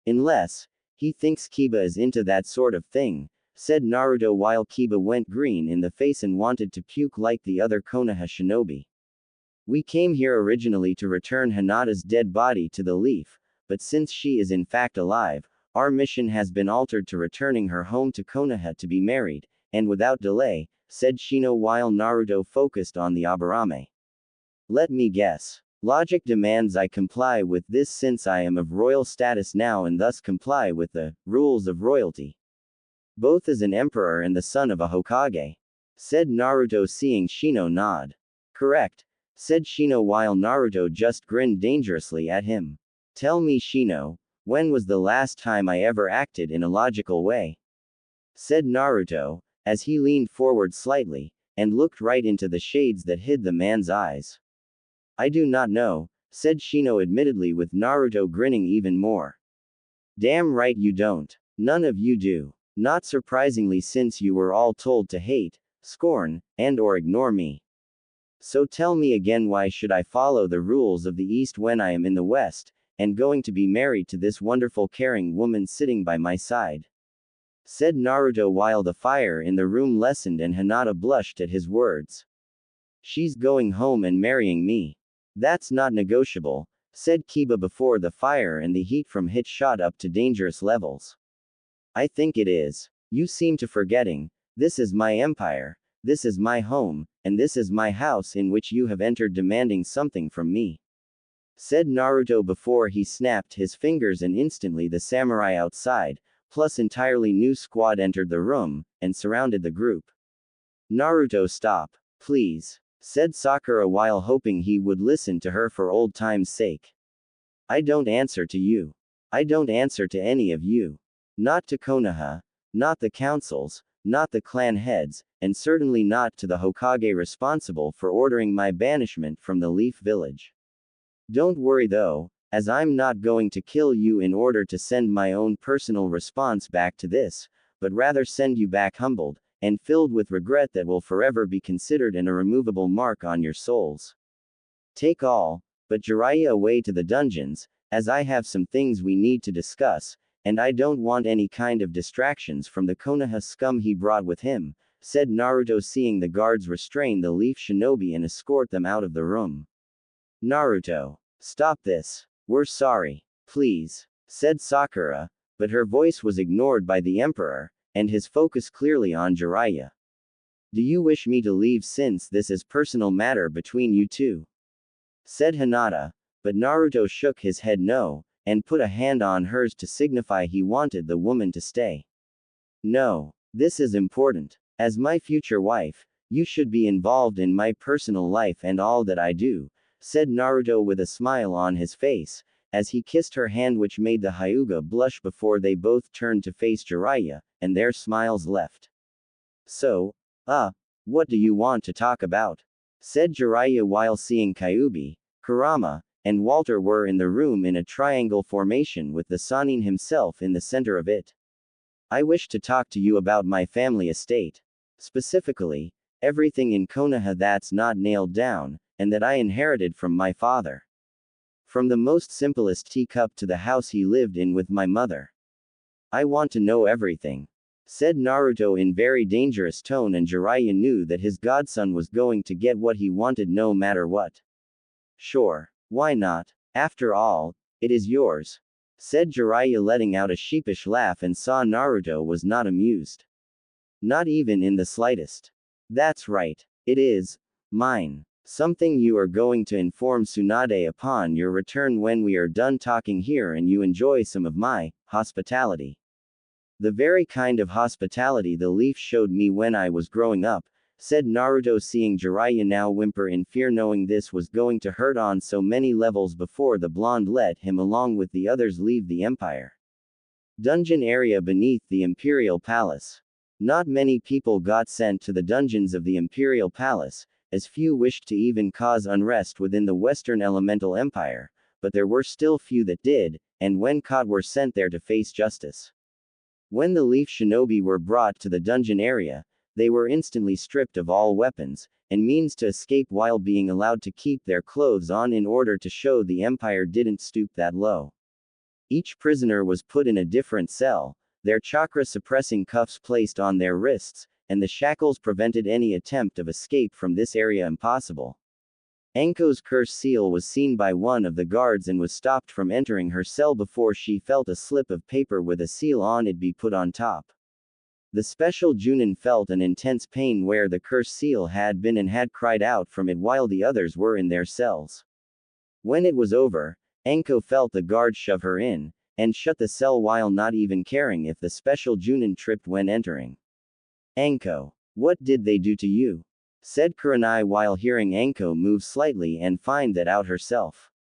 Unless, he thinks Kiba is into that sort of thing, said Naruto while Kiba went green in the face and wanted to puke like the other Konoha shinobi. We came here originally to return Hinata's dead body to the leaf, but since she is in fact alive, our mission has been altered to returning her home to Konoha to be married, and without delay, said Shino while Naruto focused on the Aburame. Let me guess. Logic demands I comply with this since I am of royal status now and thus comply with the rules of royalty. Both as an emperor and the son of a Hokage. Said Naruto seeing Shino nod. Correct. Said Shino while Naruto just grinned dangerously at him. Tell me Shino, when was the last time I ever acted in a logical way? Said Naruto, as he leaned forward slightly, and looked right into the shades that hid the man's eyes. I do not know, said Shino admittedly with Naruto grinning even more. Damn right you don't. None of you do. Not surprisingly since you were all told to hate, scorn, and or ignore me. So tell me again why should I follow the rules of the East when I am in the West, and going to be married to this wonderful caring woman sitting by my side? Said Naruto while the fire in the room lessened and Hinata blushed at his words. She's going home and marrying me. That's not negotiable, said Kiba before the fire and the heat from it shot up to dangerous levels. I think it is. You seem to forgetting. This is my empire, this is my home, and this is my house in which you have entered demanding something from me. Said Naruto before he snapped his fingers and instantly the samurai outside, plus entirely new squad entered the room, and surrounded the group. Naruto stop, please, said Sakura while hoping he would listen to her for old time's sake. I don't answer to you. I don't answer to any of you. Not to Konoha, not the councils, not the clan heads, and certainly not to the Hokage responsible for ordering my banishment from the Leaf Village. Don't worry though, as I'm not going to kill you in order to send my own personal response back to this, but rather send you back humbled, and filled with regret that will forever be considered an irremovable mark on your souls. Take all, but Jiraiya away to the dungeons, as I have some things we need to discuss, and I don't want any kind of distractions from the Konoha scum he brought with him, said Naruto seeing the guards restrain the Leaf Shinobi and escort them out of the room. Naruto, stop this. We're sorry. Please, said Sakura, but her voice was ignored by the Emperor, and his focus clearly on Jiraiya. Do you wish me to leave since this is personal matter between you two? Said Hinata, but Naruto shook his head no, and put a hand on hers to signify he wanted the woman to stay. No, this is important. As my future wife, you should be involved in my personal life and all that I do, said Naruto with a smile on his face, as he kissed her hand which made the Hyuga blush before they both turned to face Jiraiya, and their smiles left. So, what do you want to talk about? Said Jiraiya while seeing Kyuubi, Kurama, and Walter were in the room in a triangle formation with the Sannin himself in the center of it. I wish to talk to you about my family estate. Specifically, everything in Konoha that's not nailed down, and that I inherited from my father. From the most simplest teacup to the house he lived in with my mother. I want to know everything. Said Naruto in very dangerous tone, and Jiraiya knew that his godson was going to get what he wanted no matter what. Sure. Why not? After all, it is yours. Said Jiraiya letting out a sheepish laugh and saw Naruto was not amused. Not even in the slightest. That's right. It is mine. Something you are going to inform Tsunade upon your return when we are done talking here and you enjoy some of my hospitality. The very kind of hospitality the leaf showed me when I was growing up, said Naruto seeing Jiraiya now whimper in fear knowing this was going to hurt on so many levels before the blonde let him along with the others leave the empire. Dungeon area beneath the Imperial Palace. Not many people got sent to the dungeons of the Imperial Palace, as few wished to even cause unrest within the Western Elemental Empire, but there were still few that did, and when caught were sent there to face justice. When the Leaf Shinobi were brought to the dungeon area, they were instantly stripped of all weapons, and means to escape while being allowed to keep their clothes on in order to show the Empire didn't stoop that low. Each prisoner was put in a different cell, their chakra-suppressing cuffs placed on their wrists, and the shackles prevented any attempt of escape from this area impossible. Enko's curse seal was seen by one of the guards and was stopped from entering her cell before she felt a slip of paper with a seal on it be put on top. The special Junin felt an intense pain where the curse seal had been and had cried out from it while the others were in their cells. When it was over, Enko felt the guard shove her in, and shut the cell while not even caring if the special Junin tripped when entering. Enko, what did they do to you? Said Kurenai while hearing Enko move slightly and find that out herself.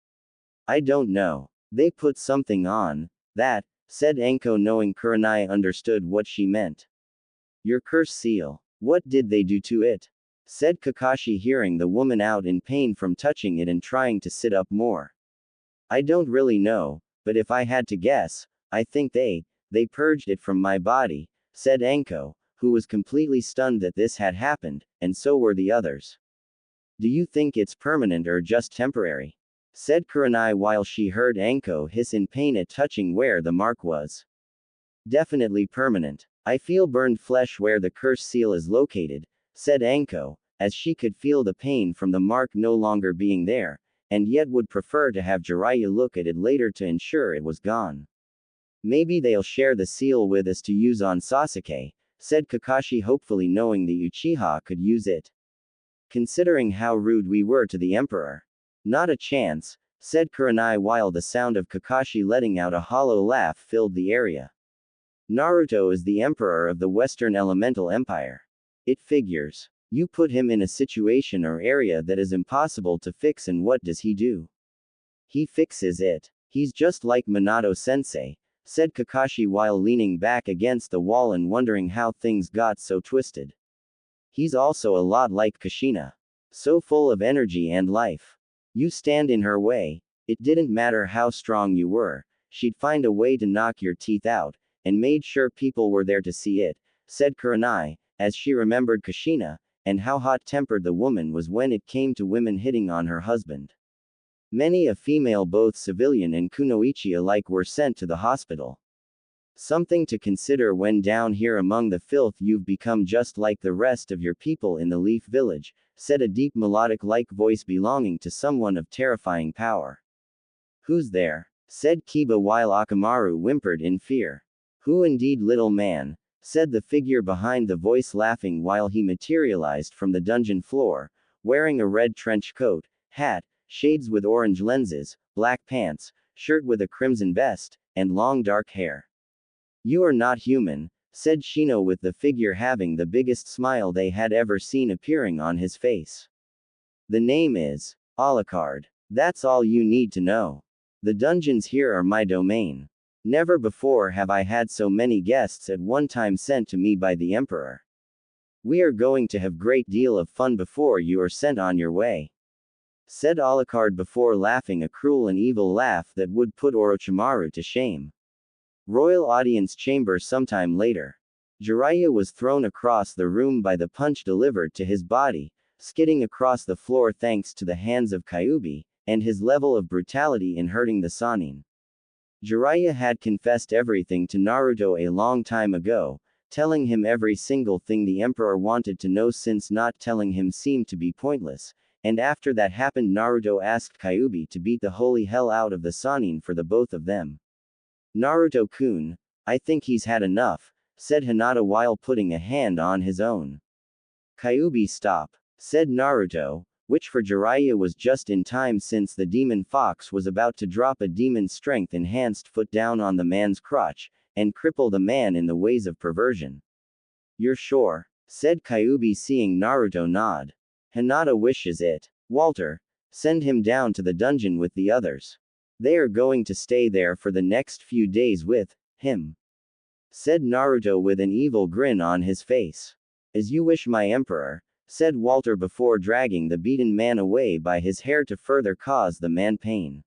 I don't know. They put something on that, said Enko knowing Kurenai understood what she meant. Your curse seal. What did they do to it? Said Kakashi hearing the woman out in pain from touching it and trying to sit up more. I don't really know, but if I had to guess, I think they purged it from my body, said Enko, who was completely stunned that this had happened, and so were the others. Do you think it's permanent or just temporary? Said Kurenai while she heard Enko hiss in pain at touching where the mark was. Definitely permanent. I feel burned flesh where the curse seal is located, said Enko, as she could feel the pain from the mark no longer being there, and yet would prefer to have Jiraiya look at it later to ensure it was gone. Maybe they'll share the seal with us to use on Sasuke, said Kakashi hopefully knowing the Uchiha could use it. Considering how rude we were to the Emperor. Not a chance, said Kurenai while the sound of Kakashi letting out a hollow laugh filled the area. Naruto is the Emperor of the Western Elemental Empire. It figures. You put him in a situation or area that is impossible to fix, and what does he do? He fixes it. He's just like Minato-sensei, said Kakashi while leaning back against the wall and wondering how things got so twisted. He's also a lot like Kushina. So full of energy and life. You stand in her way, it didn't matter how strong you were, she'd find a way to knock your teeth out, and made sure people were there to see it, said Kurenai, as she remembered Kushina, and how hot-tempered the woman was when it came to women hitting on her husband. Many a female, both civilian and kunoichi alike, were sent to the hospital. Something to consider when down here among the filth. You've become just like the rest of your people in the Leaf Village, said a deep melodic-like voice belonging to someone of terrifying power. Who's there? Said Kiba while Akamaru whimpered in fear. Who indeed, little man? Said the figure behind the voice laughing while he materialized from the dungeon floor, wearing a red trench coat, hat, shades with orange lenses, black pants, shirt with a crimson vest, and long dark hair. You are not human, said Shino with the figure having the biggest smile they had ever seen appearing on his face. The name is Alucard. That's all you need to know. The dungeons here are my domain. Never before have I had so many guests at one time sent to me by the Emperor. We are going to have great deal of fun before you are sent on your way, said Alucard before laughing a cruel and evil laugh that would put Orochimaru to shame. Royal audience chamber. Sometime later. Jiraiya was thrown across the room by the punch delivered to his body, skidding across the floor thanks to the hands of Kyuubi, and his level of brutality in hurting the Sannin. Jiraiya had confessed everything to Naruto a long time ago, telling him every single thing the Emperor wanted to know since not telling him seemed to be pointless, and after that happened Naruto asked Kyuubi to beat the holy hell out of the Sannin for the both of them. Naruto-kun, I think he's had enough, said Hinata while putting a hand on his own. Kyuubi, stop, said Naruto, which for Jiraiya was just in time since the demon fox was about to drop a demon strength enhanced foot down on the man's crotch, and cripple the man in the ways of perversion. You're sure? Said Kyuubi seeing Naruto nod. Hinata wishes it. Walter, send him down to the dungeon with the others. They are going to stay there for the next few days with him, said Naruto with an evil grin on his face. As you wish, my emperor, said Walter before dragging the beaten man away by his hair to further cause the man pain.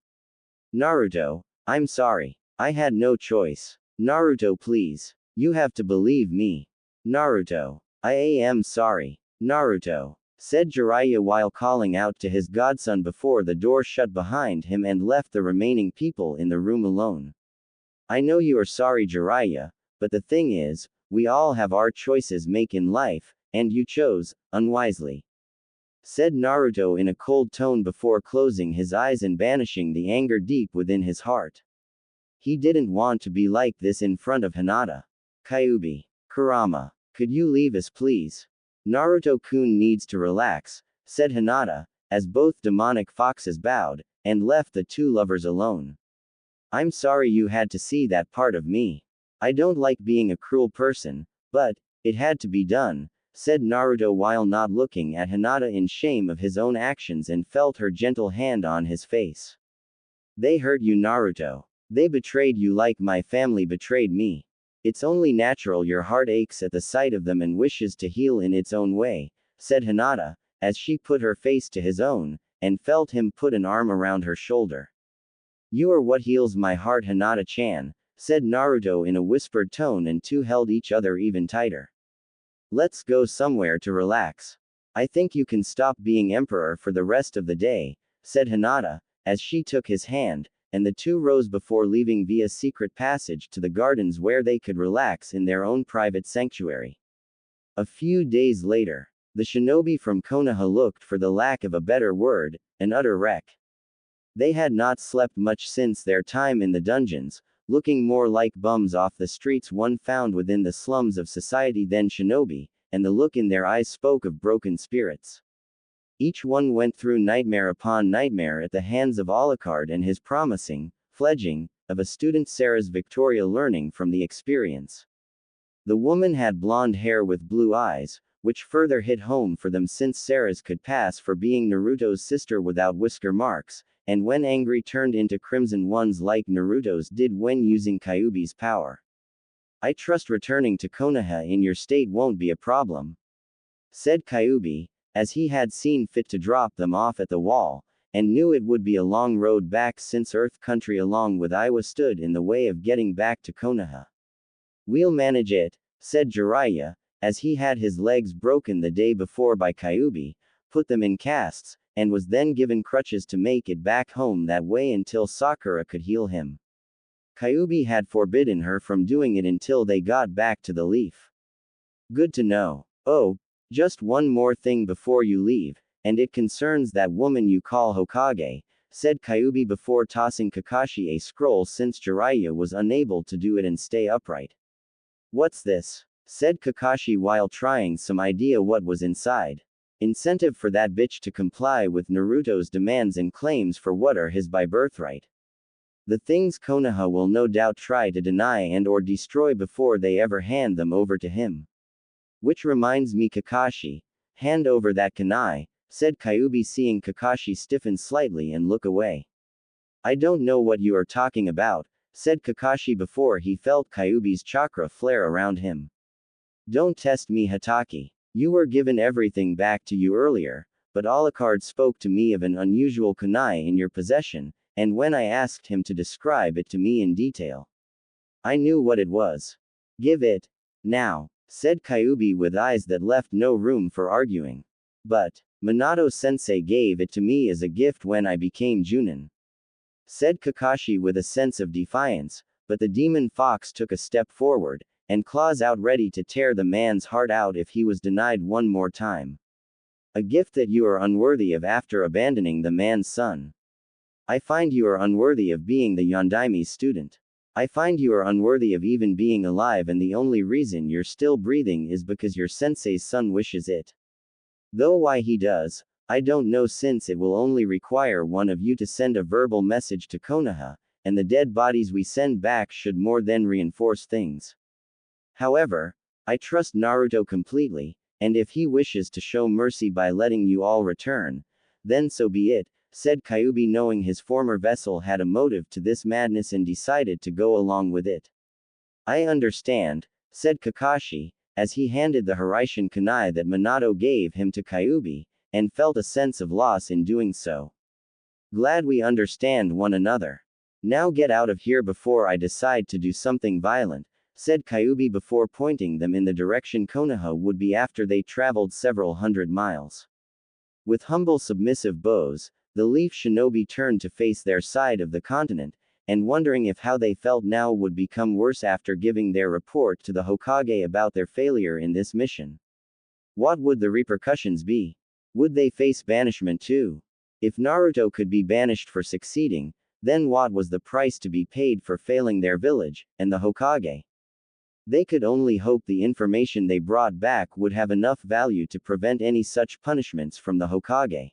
Naruto, I'm sorry. I had no choice. Naruto, please. You have to believe me. Naruto, I am sorry. Naruto, said Jiraiya while calling out to his godson before the door shut behind him and left the remaining people in the room alone. I know you are sorry, Jiraiya, but the thing is, we all have our choices make in life, and you chose, unwisely, said Naruto in a cold tone before closing his eyes and banishing the anger deep within his heart. He didn't want to be like this in front of Hinata. Kyuubi. Kurama. Could you leave us please? Naruto-kun needs to relax, said Hinata, as both demonic foxes bowed, and left the two lovers alone. I'm sorry you had to see that part of me. I don't like being a cruel person, but it had to be done, said Naruto while not looking at Hinata in shame of his own actions and felt her gentle hand on his face. They hurt you, Naruto. They betrayed you like my family betrayed me. It's only natural your heart aches at the sight of them and wishes to heal in its own way, said Hinata, as she put her face to his own, and felt him put an arm around her shoulder. You are what heals my heart, Hinata-chan, said Naruto in a whispered tone, and two held each other even tighter. Let's go somewhere to relax. I think you can stop being emperor for the rest of the day, said Hinata, as she took his hand, and the two rose before leaving via secret passage to the gardens where they could relax in their own private sanctuary. A few days later, the shinobi from Konoha looked, for the lack of a better word, an utter wreck. They had not slept much since their time in the dungeons, looking more like bums off the streets one found within the slums of society than shinobi, and the look in their eyes spoke of broken spirits. Each one went through nightmare upon nightmare at the hands of Alucard and his promising fledgling of a student, Sarah's Victoria, learning from the experience. The woman had blonde hair with blue eyes, which further hit home for them since Sarah's could pass for being Naruto's sister without whisker marks, and when angry turned into crimson ones like Naruto's did when using Kyuubi's power. I trust returning to Konoha in your state won't be a problem, said Kyuubi, as he had seen fit to drop them off at the wall, and knew it would be a long road back since Earth Country along with Iwa stood in the way of getting back to Konoha. We'll manage it, said Jiraiya, as he had his legs broken the day before by Kyuubi, put them in casts, and was then given crutches to make it back home that way until Sakura could heal him. Kyuubi had forbidden her from doing it until they got back to the leaf. Good to know. Oh, just one more thing before you leave, and it concerns that woman you call Hokage, said Kyuubi before tossing Kakashi a scroll since Jiraiya was unable to do it and stay upright. What's this? Said Kakashi while trying some idea what was inside. Incentive for that bitch to comply with Naruto's demands and claims for what are his by birthright. The things Konoha will no doubt try to deny and or destroy before they ever hand them over to him. Which reminds me, Kakashi, hand over that kunai, said Kyuubi seeing Kakashi stiffen slightly and look away. I don't know what you are talking about, said Kakashi before he felt Kyuubi's chakra flare around him. Don't test me, Hatake. You were given everything back to you earlier, but Alucard spoke to me of an unusual kunai in your possession, and when I asked him to describe it to me in detail, I knew what it was. Give it now, said Kyuubi with eyes that left no room for arguing. But Minato-sensei gave it to me as a gift when I became Junin, said Kakashi with a sense of defiance, but the demon fox took a step forward, and claws out ready to tear the man's heart out if he was denied one more time. A gift that you are unworthy of after abandoning the man's son. I find you are unworthy of being the Yondaime's student. I find you are unworthy of even being alive, and the only reason you're still breathing is because your sensei's son wishes it. Though why he does, I don't know, since it will only require one of you to send a verbal message to Konoha, and the dead bodies we send back should more than reinforce things. However, I trust Naruto completely, and if he wishes to show mercy by letting you all return, then so be it, said Kyuubi, knowing his former vessel had a motive to this madness and decided to go along with it. I understand, said Kakashi, as he handed the Hiraishin kunai that Minato gave him to Kyuubi, and felt a sense of loss in doing so. Glad we understand one another. Now get out of here before I decide to do something violent, said Kyuubi before pointing them in the direction Konoha would be after they traveled several hundred miles. With humble submissive bows, the Leaf Shinobi turned to face their side of the continent, and wondering if how they felt now would become worse after giving their report to the Hokage about their failure in this mission. What would the repercussions be? Would they face banishment too? If Naruto could be banished for succeeding, then what was the price to be paid for failing their village, and the Hokage? They could only hope the information they brought back would have enough value to prevent any such punishments from the Hokage.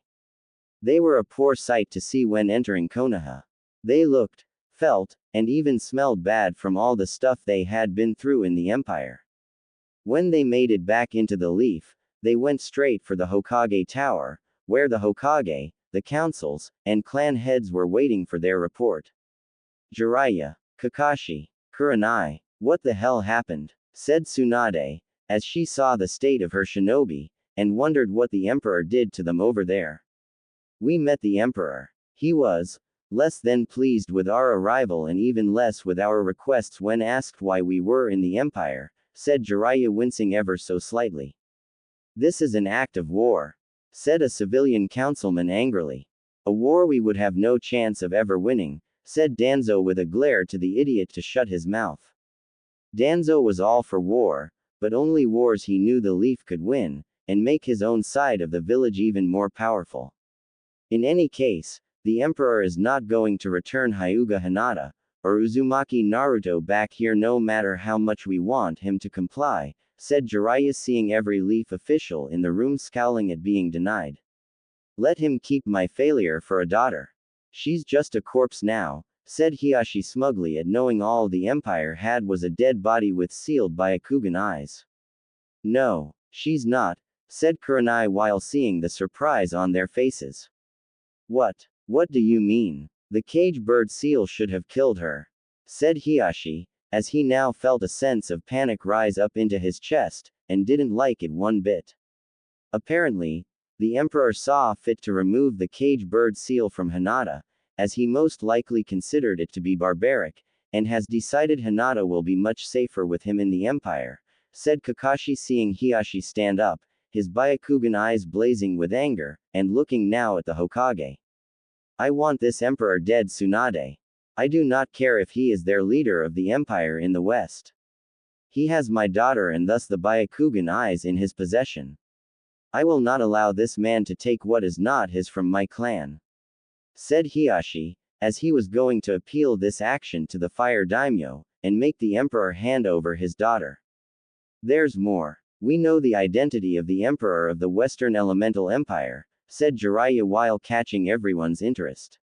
They were a poor sight to see when entering Konoha. They looked, felt, and even smelled bad from all the stuff they had been through in the Empire. When they made it back into the Leaf, they went straight for the Hokage Tower, where the Hokage, the councils, and clan heads were waiting for their report. Jiraiya, Kakashi, Kurenai, what the hell happened? Said Tsunade, as she saw the state of her shinobi, and wondered what the Emperor did to them over there. We met the Emperor. He was less than pleased with our arrival and even less with our requests when asked why we were in the Empire, said Jiraiya, wincing ever so slightly. This is an act of war, said a civilian councilman angrily. A war we would have no chance of ever winning, said Danzo with a glare to the idiot to shut his mouth. Danzo was all for war, but only wars he knew the Leaf could win, and make his own side of the village even more powerful. In any case, the Emperor is not going to return Hyuga Hinata, or Uzumaki Naruto back here no matter how much we want him to comply, said Jiraiya, seeing every Leaf official in the room scowling at being denied. Let him keep my failure for a daughter. She's just a corpse now, said Hiashi smugly at knowing all the Empire had was a dead body with sealed Byakugan eyes. No, she's not, said Kurenai while seeing the surprise on their faces. What do you mean? The cage bird seal should have killed her, said Hiashi, as he now felt a sense of panic rise up into his chest, and didn't like it one bit. Apparently, the Emperor saw fit to remove the cage bird seal from Hinata, as he most likely considered it to be barbaric, and has decided Hinata will be much safer with him in the Empire, said Kakashi, seeing Hiashi stand up, his Byakugan eyes blazing with anger, and looking now at the Hokage. I want this Emperor dead, Tsunade. I do not care if he is their leader of the Empire in the West. He has my daughter and thus the Byakugan eyes in his possession. I will not allow this man to take what is not his from my clan, said Hiashi, as he was going to appeal this action to the Fire Daimyo, and make the Emperor hand over his daughter. There's more. We know the identity of the Emperor of the Western Elemental Empire, said Jiraiya while catching everyone's interest.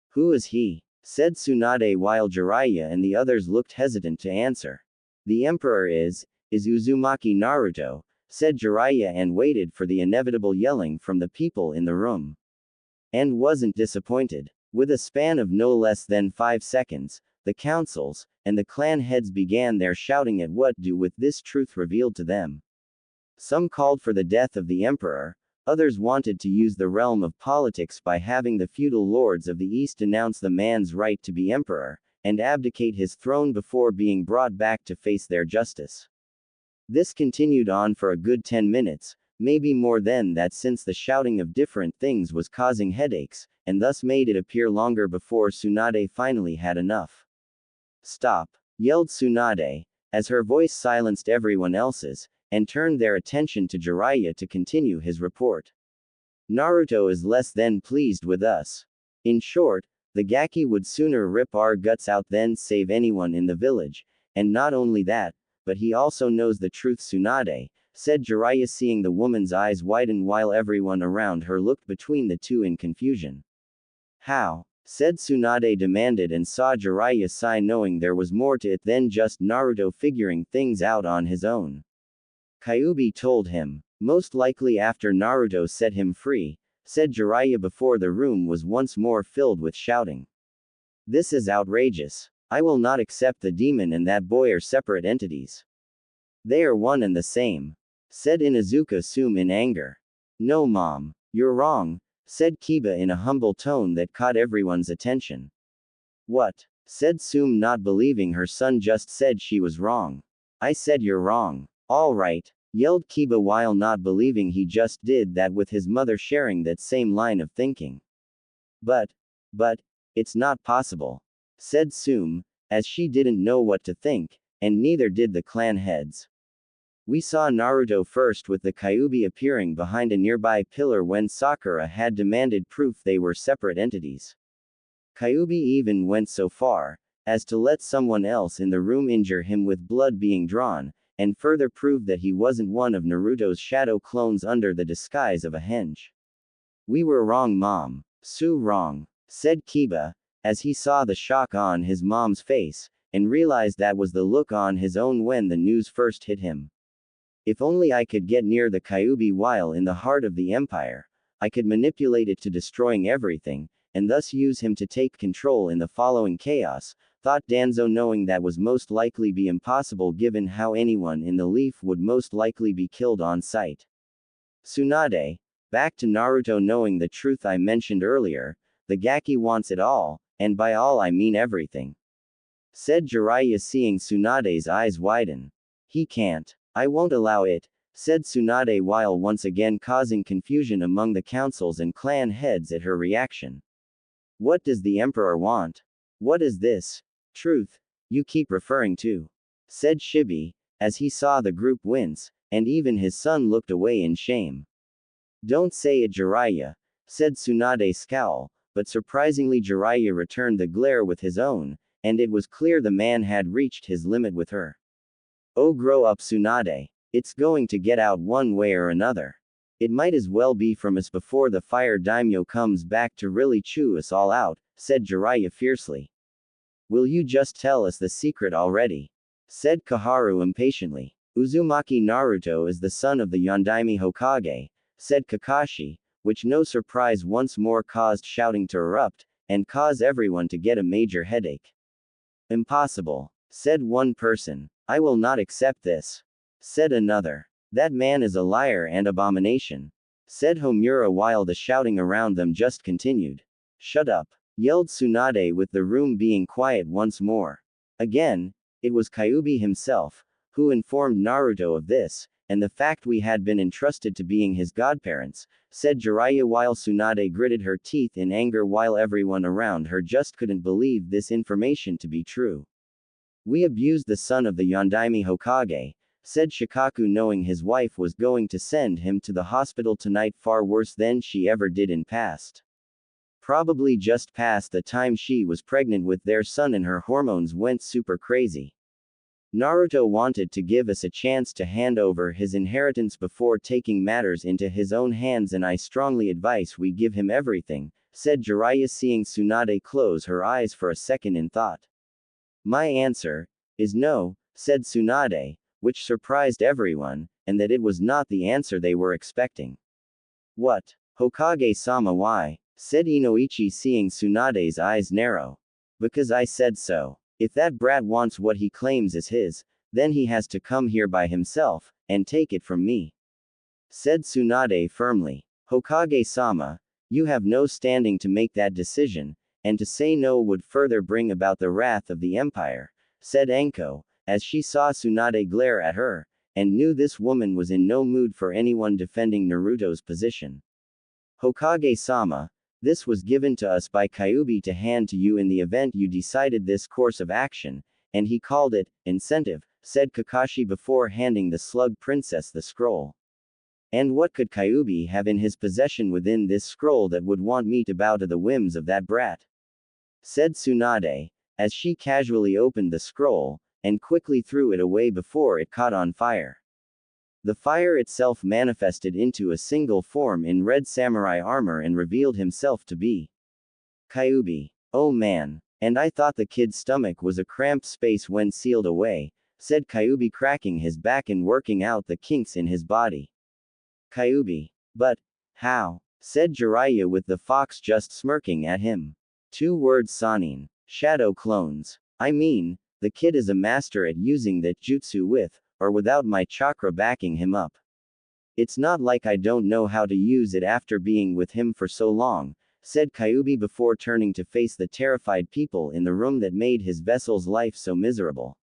Who is he? Said Tsunade while Jiraiya and the others looked hesitant to answer. The Emperor is Uzumaki Naruto, said Jiraiya, and waited for the inevitable yelling from the people in the room. And wasn't disappointed. With a span of no less than 5 seconds, the councils and the clan heads began their shouting at what do with this truth revealed to them. Some called for the death of the Emperor, others wanted to use the realm of politics by having the feudal lords of the East denounce the man's right to be emperor, and abdicate his throne before being brought back to face their justice. This continued on for a good 10 minutes, maybe more than that, since the shouting of different things was causing headaches, and thus made it appear longer before Tsunade finally had enough. Stop! Yelled Tsunade, as her voice silenced everyone else's, and turned their attention to Jiraiya to continue his report. Naruto is less than pleased with us. In short, the Gaki would sooner rip our guts out than save anyone in the village, and not only that, but he also knows the truth, Tsunade, said Jiraiya, seeing the woman's eyes widen while everyone around her looked between the two in confusion. How? Said Tsunade, demanded, and saw Jiraiya sigh, knowing there was more to it than just Naruto figuring things out on his own. Kyuubi told him. Most likely after Naruto set him free, said Jiraiya before the room was once more filled with shouting. This is outrageous. I will not accept the demon and that boy are separate entities. They are one and the same, said Inuzuka Sume in anger. No mom. You're wrong, said Kiba in a humble tone that caught everyone's attention. What? Said Sume, not believing her son just said she was wrong. I said you're wrong. All right, yelled Kiba while not believing he just did that with his mother sharing that same line of thinking. But, it's not possible, said Sume, as she didn't know what to think, and neither did the clan heads. We saw Naruto first with the Kyuubi appearing behind a nearby pillar when Sakura had demanded proof they were separate entities. Kyuubi even went so far as to let someone else in the room injure him with blood being drawn, and further prove that he wasn't one of Naruto's shadow clones under the disguise of a henge. We were wrong, Mom. So wrong, said Kiba, as he saw the shock on his mom's face, and realized that was the look on his own when the news first hit him. If only I could get near the Kyuubi while in the heart of the Empire, I could manipulate it to destroying everything, and thus use him to take control in the following chaos, thought Danzo, knowing that was most likely be impossible given how anyone in the Leaf would most likely be killed on sight. Tsunade, back to Naruto, knowing the truth I mentioned earlier, the Gaki wants it all, and by all I mean everything, said Jiraiya, seeing Tsunade's eyes widen. He can't. I won't allow it, said Tsunade while once again causing confusion among the councils and clan heads at her reaction. What does the Emperor want? What is this truth you keep referring to? Said Shibi, as he saw the group wince, and even his son looked away in shame. Don't say it, Jiraiya, said Tsunade, scowl, but surprisingly Jiraiya returned the glare with his own, and it was clear the man had reached his limit with her. Oh, grow up, Tsunade. It's going to get out one way or another. It might as well be from us before the fire daimyo comes back to really chew us all out, said Jiraiya fiercely. Will you just tell us the secret already? Said Koharu impatiently. Uzumaki Naruto is the son of the Yondaime Hokage, said Kakashi, which no surprise once more caused shouting to erupt, and cause everyone to get a major headache. Impossible, said one person. I will not accept this, said another. That man is a liar and abomination, said Homura while the shouting around them just continued. Shut up, yelled Tsunade with the room being quiet once more. Again, it was Kyuubi himself, who informed Naruto of this, and the fact we had been entrusted to being his godparents, said Jiraiya while Tsunade gritted her teeth in anger while everyone around her just couldn't believe this information to be true. We abused the son of the Yondaime Hokage, said Shikaku, knowing his wife was going to send him to the hospital tonight far worse than she ever did in past. Probably just past the time she was pregnant with their son and her hormones went super crazy. Naruto wanted to give us a chance to hand over his inheritance before taking matters into his own hands, and I strongly advise we give him everything, said Jiraiya, seeing Tsunade close her eyes for a second in thought. My answer is no, said Tsunade, which surprised everyone, and that it was not the answer they were expecting. What? Hokage-sama, why? Said Inoichi, seeing Tsunade's eyes narrow. Because I said so. If that brat wants what he claims is his, then he has to come here by himself, and take it from me, said Tsunade firmly. Hokage-sama, you have no standing to make that decision, and to say no would further bring about the wrath of the Empire, said Enko, as she saw Tsunade glare at her, and knew this woman was in no mood for anyone defending Naruto's position. Hokage-sama, this was given to us by Kyuubi to hand to you in the event you decided this course of action, and he called it incentive, said Kakashi before handing the slug princess the scroll. And what could Kyuubi have in his possession within this scroll that would want me to bow to the whims of that brat? Said Tsunade, as she casually opened the scroll, and quickly threw it away before it caught on fire. The fire itself manifested into a single form in red samurai armor and revealed himself to be Kyuubi. Oh man, and I thought the kid's stomach was a cramped space when sealed away, said Kyuubi, cracking his back and working out the kinks in his body. Kyuubi. But how? Said Jiraiya with the fox just smirking at him. 2 words, Sanin. Shadow clones. I mean, the kid is a master at using that jutsu with or without my chakra backing him up. It's not like I don't know how to use it after being with him for so long, said Kyubi before turning to face the terrified people in the room that made his vessel's life so miserable.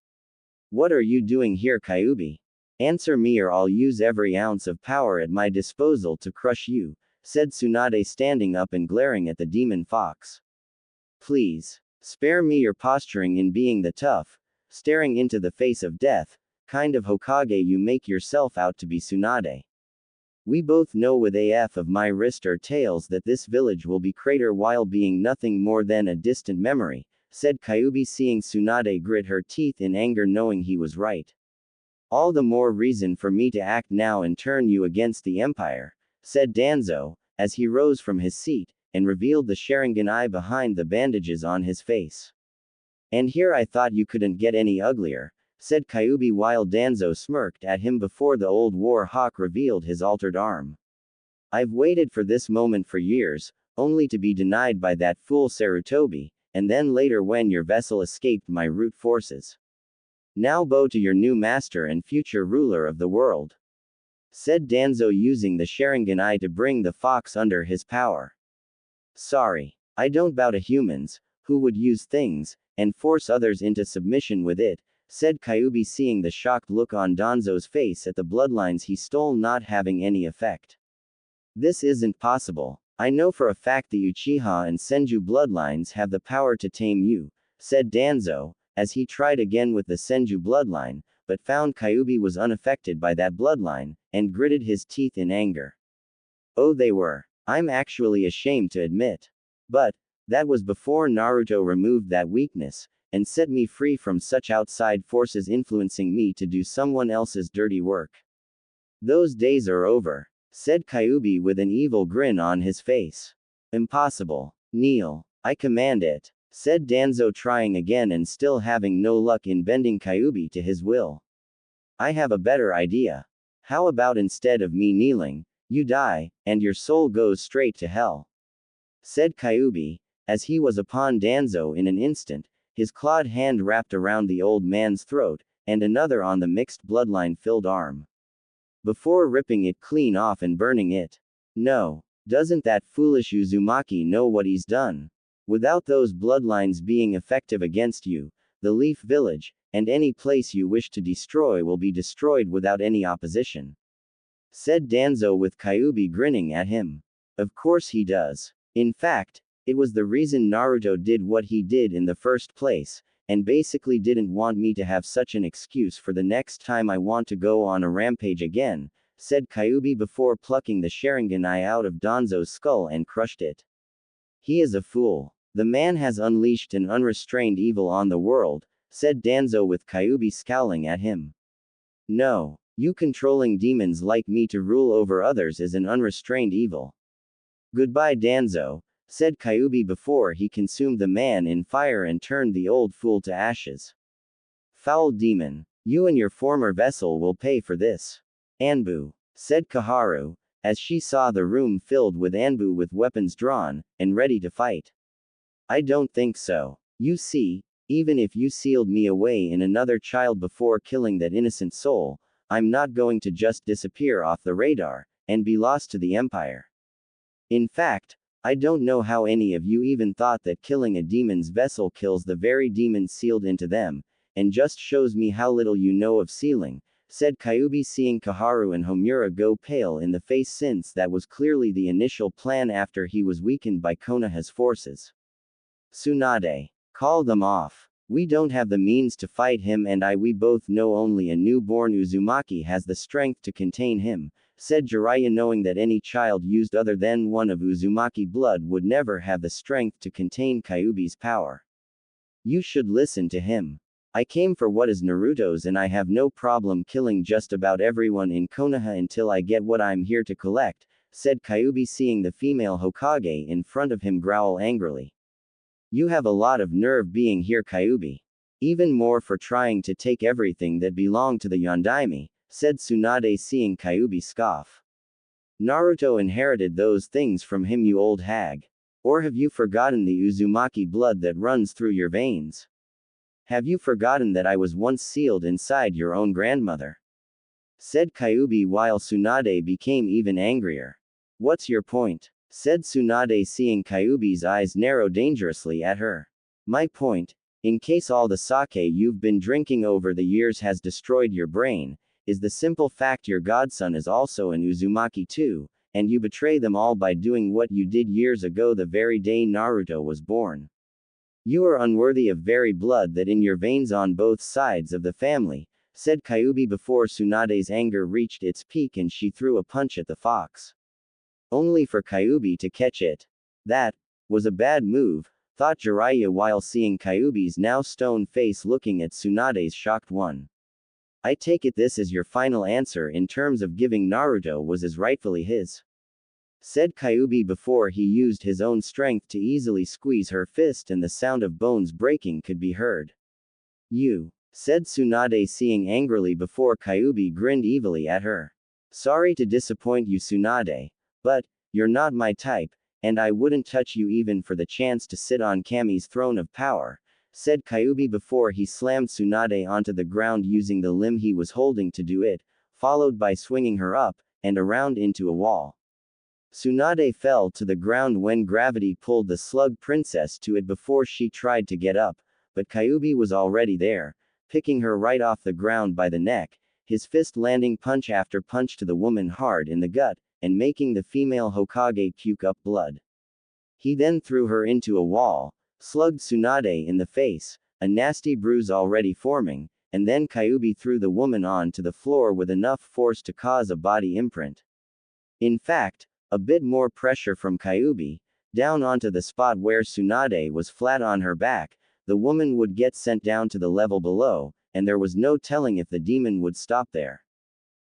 What are you doing here, Kyubi? Answer me or I'll use every ounce of power at my disposal to crush you, said Tsunade standing up and glaring at the demon fox. Please, spare me your posturing in being the tough, staring into the face of death, kind of Hokage you make yourself out to be, Tsunade. We both know with AF of my wrist or tails that this village will be crater while being nothing more than a distant memory, said Kyubi seeing Tsunade grit her teeth in anger knowing he was right. All the more reason for me to act now and turn you against the Empire, said Danzo, as he rose from his seat, and revealed the Sharingan eye behind the bandages on his face. And here I thought you couldn't get any uglier, said Kyubi while Danzo smirked at him before the old war hawk revealed his altered arm. I've waited for this moment for years, only to be denied by that fool Sarutobi, and then later when your vessel escaped my root forces. Now bow to your new master and future ruler of the world, said Danzo using the Sharingan eye to bring the fox under his power. Sorry, I don't bow to humans, who would use things, and force others into submission with it, said Kyubi seeing the shocked look on Danzo's face at the bloodlines he stole not having any effect. This isn't possible. I know for a fact the Uchiha and Senju bloodlines have the power to tame you, said Danzo, as he tried again with the Senju bloodline, but found Kyubi was unaffected by that bloodline, and gritted his teeth in anger. Oh, they were. I'm actually ashamed to admit. But, that was before Naruto removed that weakness, and set me free from such outside forces influencing me to do someone else's dirty work. Those days are over, said Kyubi with an evil grin on his face. Impossible. Kneel. I command it, said Danzo trying again and still having no luck in bending Kyubi to his will. I have a better idea. How about instead of me kneeling, you die, and your soul goes straight to hell? Said Kyubi, as he was upon Danzo in an instant, his clawed hand wrapped around the old man's throat, and another on the mixed bloodline-filled arm. Before ripping it clean off and burning it. No. Doesn't that foolish Uzumaki know what he's done? Without those bloodlines being effective against you, the Leaf Village, and any place you wish to destroy will be destroyed without any opposition. Said Danzo with Kyubi grinning at him. Of course he does. In fact, it was the reason Naruto did what he did in the first place, and basically didn't want me to have such an excuse for the next time I want to go on a rampage again, said Kyubi before plucking the Sharingan eye out of Danzo's skull and crushed it. He is a fool. The man has unleashed an unrestrained evil on the world, said Danzo with Kyubi scowling at him. No, you controlling demons like me to rule over others is an unrestrained evil. Goodbye, Danzo, said Kyubi before he consumed the man in fire and turned the old fool to ashes. Foul demon, you and your former vessel will pay for this. Anbu, said Kaharu, as she saw the room filled with Anbu with weapons drawn, and ready to fight. I don't think so. You see, even if you sealed me away in another child before killing that innocent soul, I'm not going to just disappear off the radar, and be lost to the Empire. In fact, I don't know how any of you even thought that killing a demon's vessel kills the very demons sealed into them, and just shows me how little you know of sealing, said Kyubi seeing Kaharu and Homura go pale in the face since that was clearly the initial plan after he was weakened by Konoha's forces. Tsunade. Call them off. We don't have the means to fight him and we both know only a newborn Uzumaki has the strength to contain him, said Jiraiya knowing that any child used other than one of Uzumaki blood would never have the strength to contain Kyubi's power. You should listen to him. I came for what is Naruto's and I have no problem killing just about everyone in Konoha until I get what I'm here to collect, said Kyubi seeing the female Hokage in front of him growl angrily. You have a lot of nerve being here, Kyubi. Even more for trying to take everything that belonged to the Yondaime, said Tsunade seeing Kyubi scoff. Naruto inherited those things from him, you old hag. Or have you forgotten the Uzumaki blood that runs through your veins? Have you forgotten that I was once sealed inside your own grandmother? said Kyubi while Tsunade became even angrier. What's your point? Said Tsunade, seeing Kyubi's eyes narrow dangerously at her. My point, in case all the sake you've been drinking over the years has destroyed your brain, is the simple fact your godson is also an Uzumaki too, and you betray them all by doing what you did years ago the very day Naruto was born. You are unworthy of very blood that in your veins on both sides of the family, said Kyubi before Tsunade's anger reached its peak and she threw a punch at the fox. Only for Kyubi to catch it. That was a bad move, thought Jiraiya while seeing Kyubi's now stone face looking at Tsunade's shocked one. I take it this is your final answer in terms of giving Naruto was as rightfully his, said Kyubi before he used his own strength to easily squeeze her fist and the sound of bones breaking could be heard. You, said Tsunade seeing angrily before Kyubi grinned evilly at her. Sorry to disappoint you Tsunade, but, you're not my type, and I wouldn't touch you even for the chance to sit on Kami's throne of power, said Kyubi before he slammed Tsunade onto the ground using the limb he was holding to do it, followed by swinging her up and around into a wall. Tsunade fell to the ground when gravity pulled the slug princess to it before she tried to get up, but Kyubi was already there, picking her right off the ground by the neck, his fist landing punch after punch to the woman hard in the gut, and making the female Hokage puke up blood. He then threw her into a wall, slugged Tsunade in the face, a nasty bruise already forming, and then Kyubi threw the woman onto the floor with enough force to cause a body imprint. In fact, a bit more pressure from Kyubi, down onto the spot where Tsunade was flat on her back, the woman would get sent down to the level below, and there was no telling if the demon would stop there.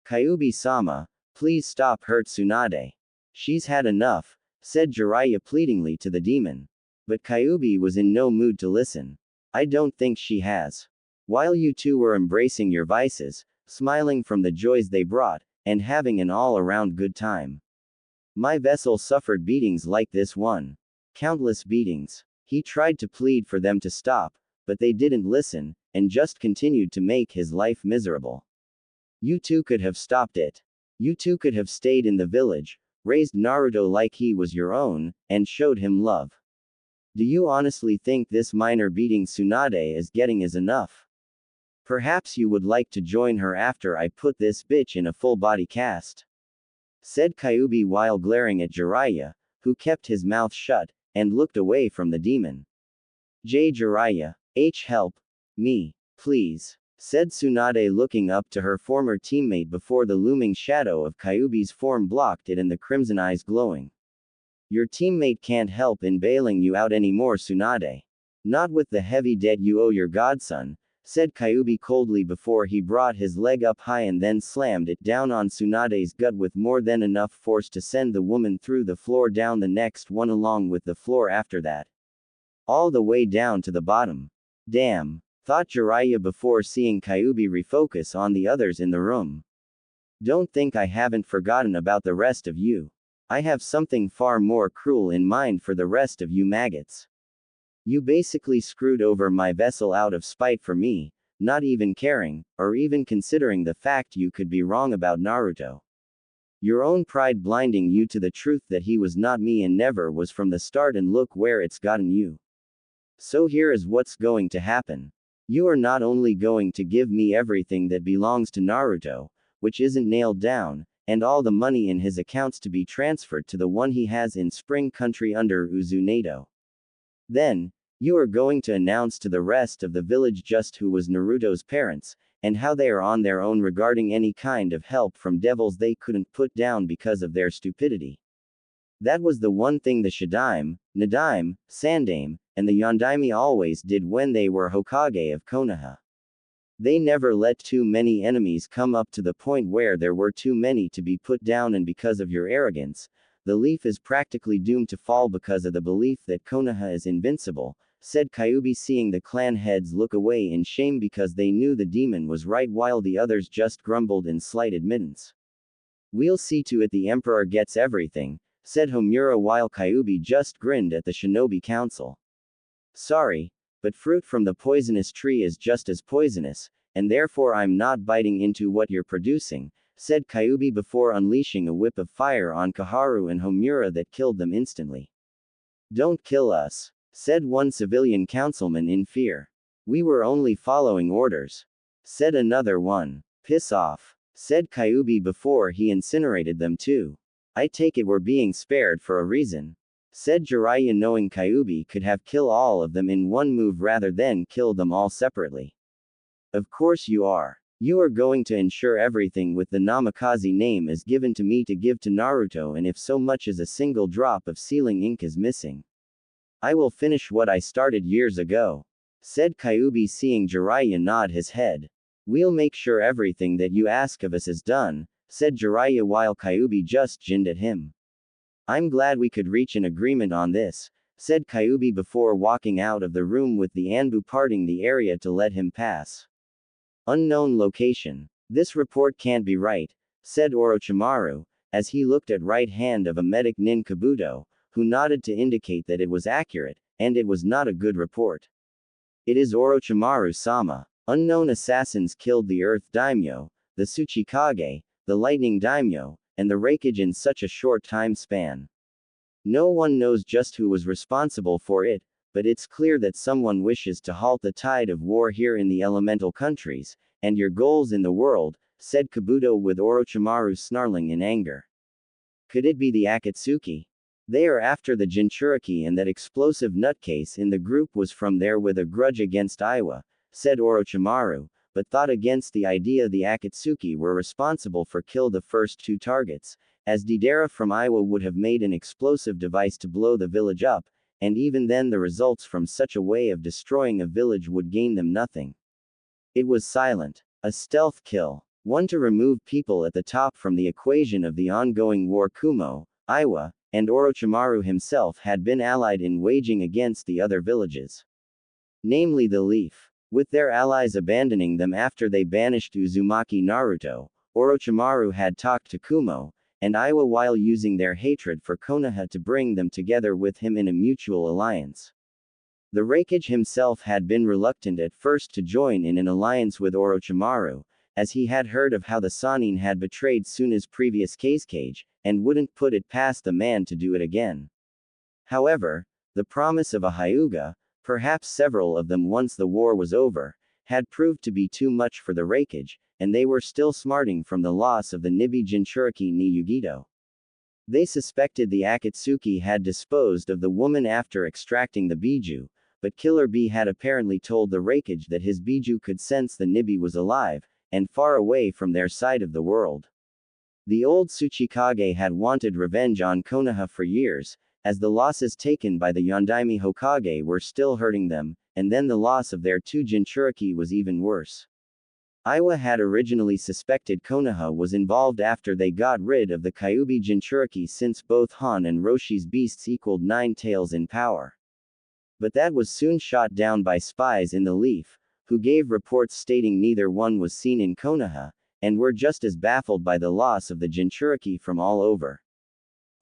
Kyubi-sama, please stop hurt Tsunade. She's had enough, said Jiraiya pleadingly to the demon. But Kyubi was in no mood to listen. I don't think she has. While you two were embracing your vices, smiling from the joys they brought, and having an all-around good time. My vessel suffered beatings like this one. Countless beatings. He tried to plead for them to stop, but they didn't listen, and just continued to make his life miserable. You two could have stopped it. You two could have stayed in the village, raised Naruto like he was your own, and showed him love. Do you honestly think this minor beating Tsunade is getting is enough? Perhaps you would like to join her after I put this bitch in a full body cast, said Kyubi while glaring at Jiraiya, who kept his mouth shut, and looked away from the demon. Jiraiya, help me, please, said Tsunade looking up to her former teammate before the looming shadow of Kyubi's form blocked it and the crimson eyes glowing. Your teammate can't help in bailing you out anymore Tsunade. Not with the heavy debt you owe your godson, said Kyubi coldly before he brought his leg up high and then slammed it down on Tsunade's gut with more than enough force to send the woman through the floor down the next one along with the floor after that. All the way down to the bottom. Damn, thought Jiraiya before seeing Kyubi refocus on the others in the room. Don't think I haven't forgotten about the rest of you. I have something far more cruel in mind for the rest of you maggots. You basically screwed over my vessel out of spite for me, not even caring, or even considering the fact you could be wrong about Naruto. Your own pride blinding you to the truth that he was not me and never was from the start, and look where it's gotten you. So here is what's going to happen. You are not only going to give me everything that belongs to Naruto, which isn't nailed down, and all the money in his accounts to be transferred to the one he has in Spring Country under Uzunado. Then, you are going to announce to the rest of the village just who was Naruto's parents, and how they are on their own regarding any kind of help from devils they couldn't put down because of their stupidity. That was the one thing the Shadaime, Nadaime, Sandaime, and the Yondaime always did when they were Hokage of Konoha. They never let too many enemies come up to the point where there were too many to be put down, and because of your arrogance, the leaf is practically doomed to fall because of the belief that Konoha is invincible, said Kyubi seeing the clan heads look away in shame because they knew the demon was right while the others just grumbled in slight admittance. We'll see to it the emperor gets everything, said Homura while Kyubi just grinned at the shinobi council. Sorry, but fruit from the poisonous tree is just as poisonous, and therefore I'm not biting into what you're producing, said Kyubi before unleashing a whip of fire on Kaharu and Homura that killed them instantly. Don't kill us, said one civilian councilman in fear. We were only following orders, said another one. Piss off, said Kyubi before he incinerated them too. I take it we're being spared for a reason, said Jiraiya, knowing Kyubi could have killed all of them in one move rather than kill them all separately. Of course you are. You are going to ensure everything with the Namikaze name is given to me to give to Naruto, and if so much as a single drop of sealing ink is missing, I will finish what I started years ago, said Kyubi, seeing Jiraiya nod his head. We'll make sure everything that you ask of us is done, said Jiraiya while Kyubi just grinned at him. I'm glad we could reach an agreement on this, said Kyubi before walking out of the room with the Anbu parting the area to let him pass. Unknown location. This report can't be right, said Orochimaru, as he looked at right hand of a medic Nin Kabuto, who nodded to indicate that it was accurate, and it was not a good report. It is Orochimaru-sama. Unknown assassins killed the Earth Daimyo, the Tsuchikage, the Lightning Daimyo, and the Raikage in such a short time span. No one knows just who was responsible for it, but it's clear that someone wishes to halt the tide of war here in the elemental countries, and your goals in the world, said Kabuto with Orochimaru snarling in anger. Could it be the Akatsuki? They are after the Jinchuriki, and that explosive nutcase in the group was from there with a grudge against Iwa, said Orochimaru, but thought against the idea the Akatsuki were responsible for kill the first two targets, as Deidara from Iwa would have made an explosive device to blow the village up, and even then the results from such a way of destroying a village would gain them nothing. It was silent. A stealth kill. One to remove people at the top from the equation of the ongoing war. Kumo, Iwa, and Orochimaru himself had been allied in waging against the other villages, namely the Leaf. With their allies abandoning them after they banished Uzumaki Naruto, Orochimaru had talked to Kumo and Iwa while using their hatred for Konoha to bring them together with him in a mutual alliance. The Raikage himself had been reluctant at first to join in an alliance with Orochimaru, as he had heard of how the Sannin had betrayed Tsuna's previous Kazekage, and wouldn't put it past the man to do it again. However, the promise of a Hyuga, perhaps several of them once the war was over, had proved to be too much for the Raikage, and they were still smarting from the loss of the Nibi Jinchuriki ni Yugito. They suspected the Akatsuki had disposed of the woman after extracting the Biju, but Killer Bee had apparently told the Raikage that his Biju could sense the Nibi was alive, and far away from their side of the world. The old Tsuchikage had wanted revenge on Konoha for years, as the losses taken by the Yondaime Hokage were still hurting them, and then the loss of their two Jinchuriki was even worse. Iwa had originally suspected Konoha was involved after they got rid of the Kyubi Jinchuriki, since both Han and Roshi's beasts equaled 9 tails in power. But that was soon shot down by spies in the Leaf, who gave reports stating neither one was seen in Konoha, and were just as baffled by the loss of the Jinchuriki from all over.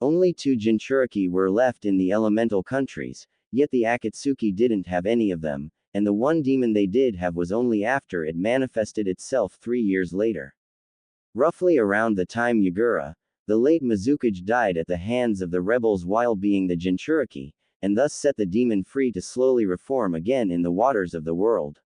Only 2 Jinchuriki were left in the elemental countries, yet the Akatsuki didn't have any of them, and the one demon they did have was only after it manifested itself 3 years later. Roughly around the time Yagura, the late Mizukage, died at the hands of the rebels while being the Jinchuriki, and thus set the demon free to slowly reform again in the waters of the world.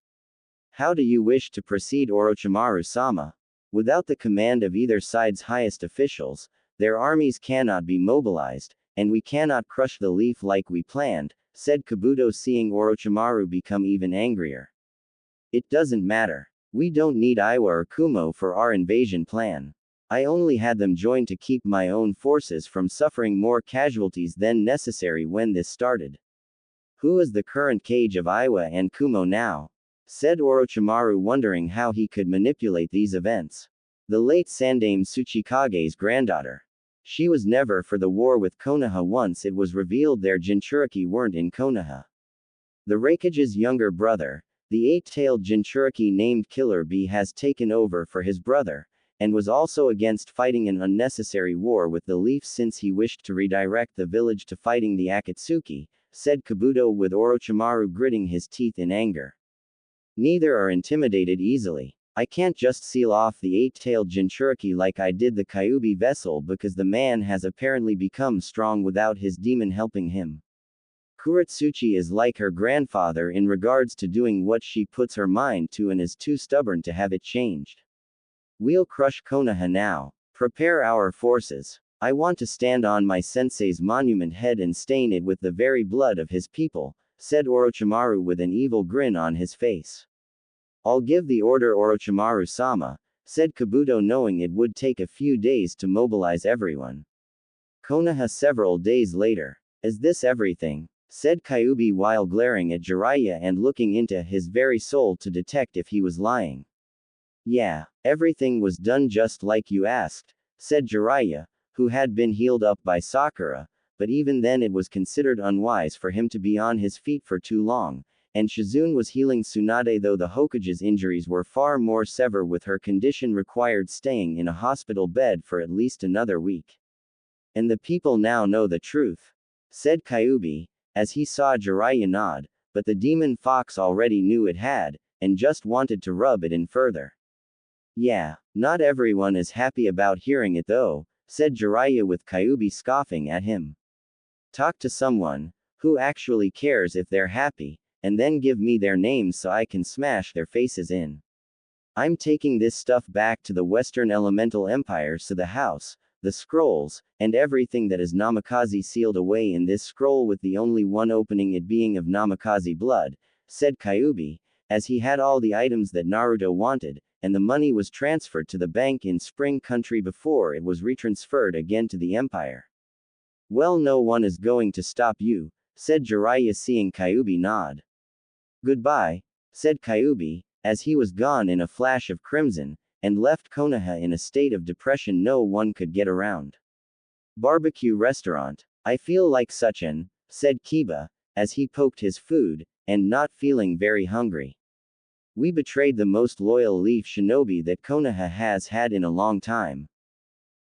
How do you wish to proceed, Orochimaru-sama? Without the command of either side's highest officials, their armies cannot be mobilized, and we cannot crush the Leaf like we planned, said Kabuto, seeing Orochimaru become even angrier. It doesn't matter. We don't need Iwa or Kumo for our invasion plan. I only had them join to keep my own forces from suffering more casualties than necessary when this started. Who is the current Kage of Iwa and Kumo now? Said Orochimaru, wondering how he could manipulate these events. The late Sandaime Tsuchikage's granddaughter. She was never for the war with Konoha once it was revealed their Jinchuriki weren't in Konoha. The Raikage's younger brother, the 8-tailed Jinchuriki named Killer Bee, has taken over for his brother, and was also against fighting an unnecessary war with the Leaf since he wished to redirect the village to fighting the Akatsuki, said Kabuto, with Orochimaru gritting his teeth in anger. Neither are intimidated easily. I can't just seal off the eight-tailed Jinchuriki like I did the Kyuubi vessel because the man has apparently become strong without his demon helping him. Kuretsuchi is like her grandfather in regards to doing what she puts her mind to and is too stubborn to have it changed. We'll crush Konoha now. Prepare our forces. I want to stand on my sensei's monument head and stain it with the very blood of his people, said Orochimaru with an evil grin on his face. I'll give the order, Orochimaru-sama, said Kabuto, knowing it would take a few days to mobilize everyone. Konoha several days later. Is this everything? Said Kyuubi while glaring at Jiraiya and looking into his very soul to detect if he was lying. Yeah, everything was done just like you asked, said Jiraiya, who had been healed up by Sakura, but even then it was considered unwise for him to be on his feet for too long, and Shizune was healing Tsunade, though the Hokage's injuries were far more severe, with her condition required staying in a hospital bed for at least another week. And the people now know the truth, said Kyuubi, as he saw Jiraiya nod, but the demon fox already knew it had, and just wanted to rub it in further. Yeah, not everyone is happy about hearing it though, said Jiraiya with Kyuubi scoffing at him. Talk to someone who actually cares if they're happy, and then give me their names so I can smash their faces in. I'm taking this stuff back to the Western Elemental Empire, so the house, the scrolls, and everything that is Namikaze sealed away in this scroll, with the only one opening it being of Namikaze blood, said Kyuubi, as he had all the items that Naruto wanted, and the money was transferred to the bank in Spring Country before it was retransferred again to the Empire. Well, no one is going to stop you, said Jiraiya, seeing Kyuubi nod. Goodbye, said Kyuubi, as he was gone in a flash of crimson, and left Konoha in a state of depression no one could get around. Barbecue restaurant. I feel like such an, said Kiba, as he poked his food, and not feeling very hungry. We betrayed the most loyal leaf shinobi that Konoha has had in a long time.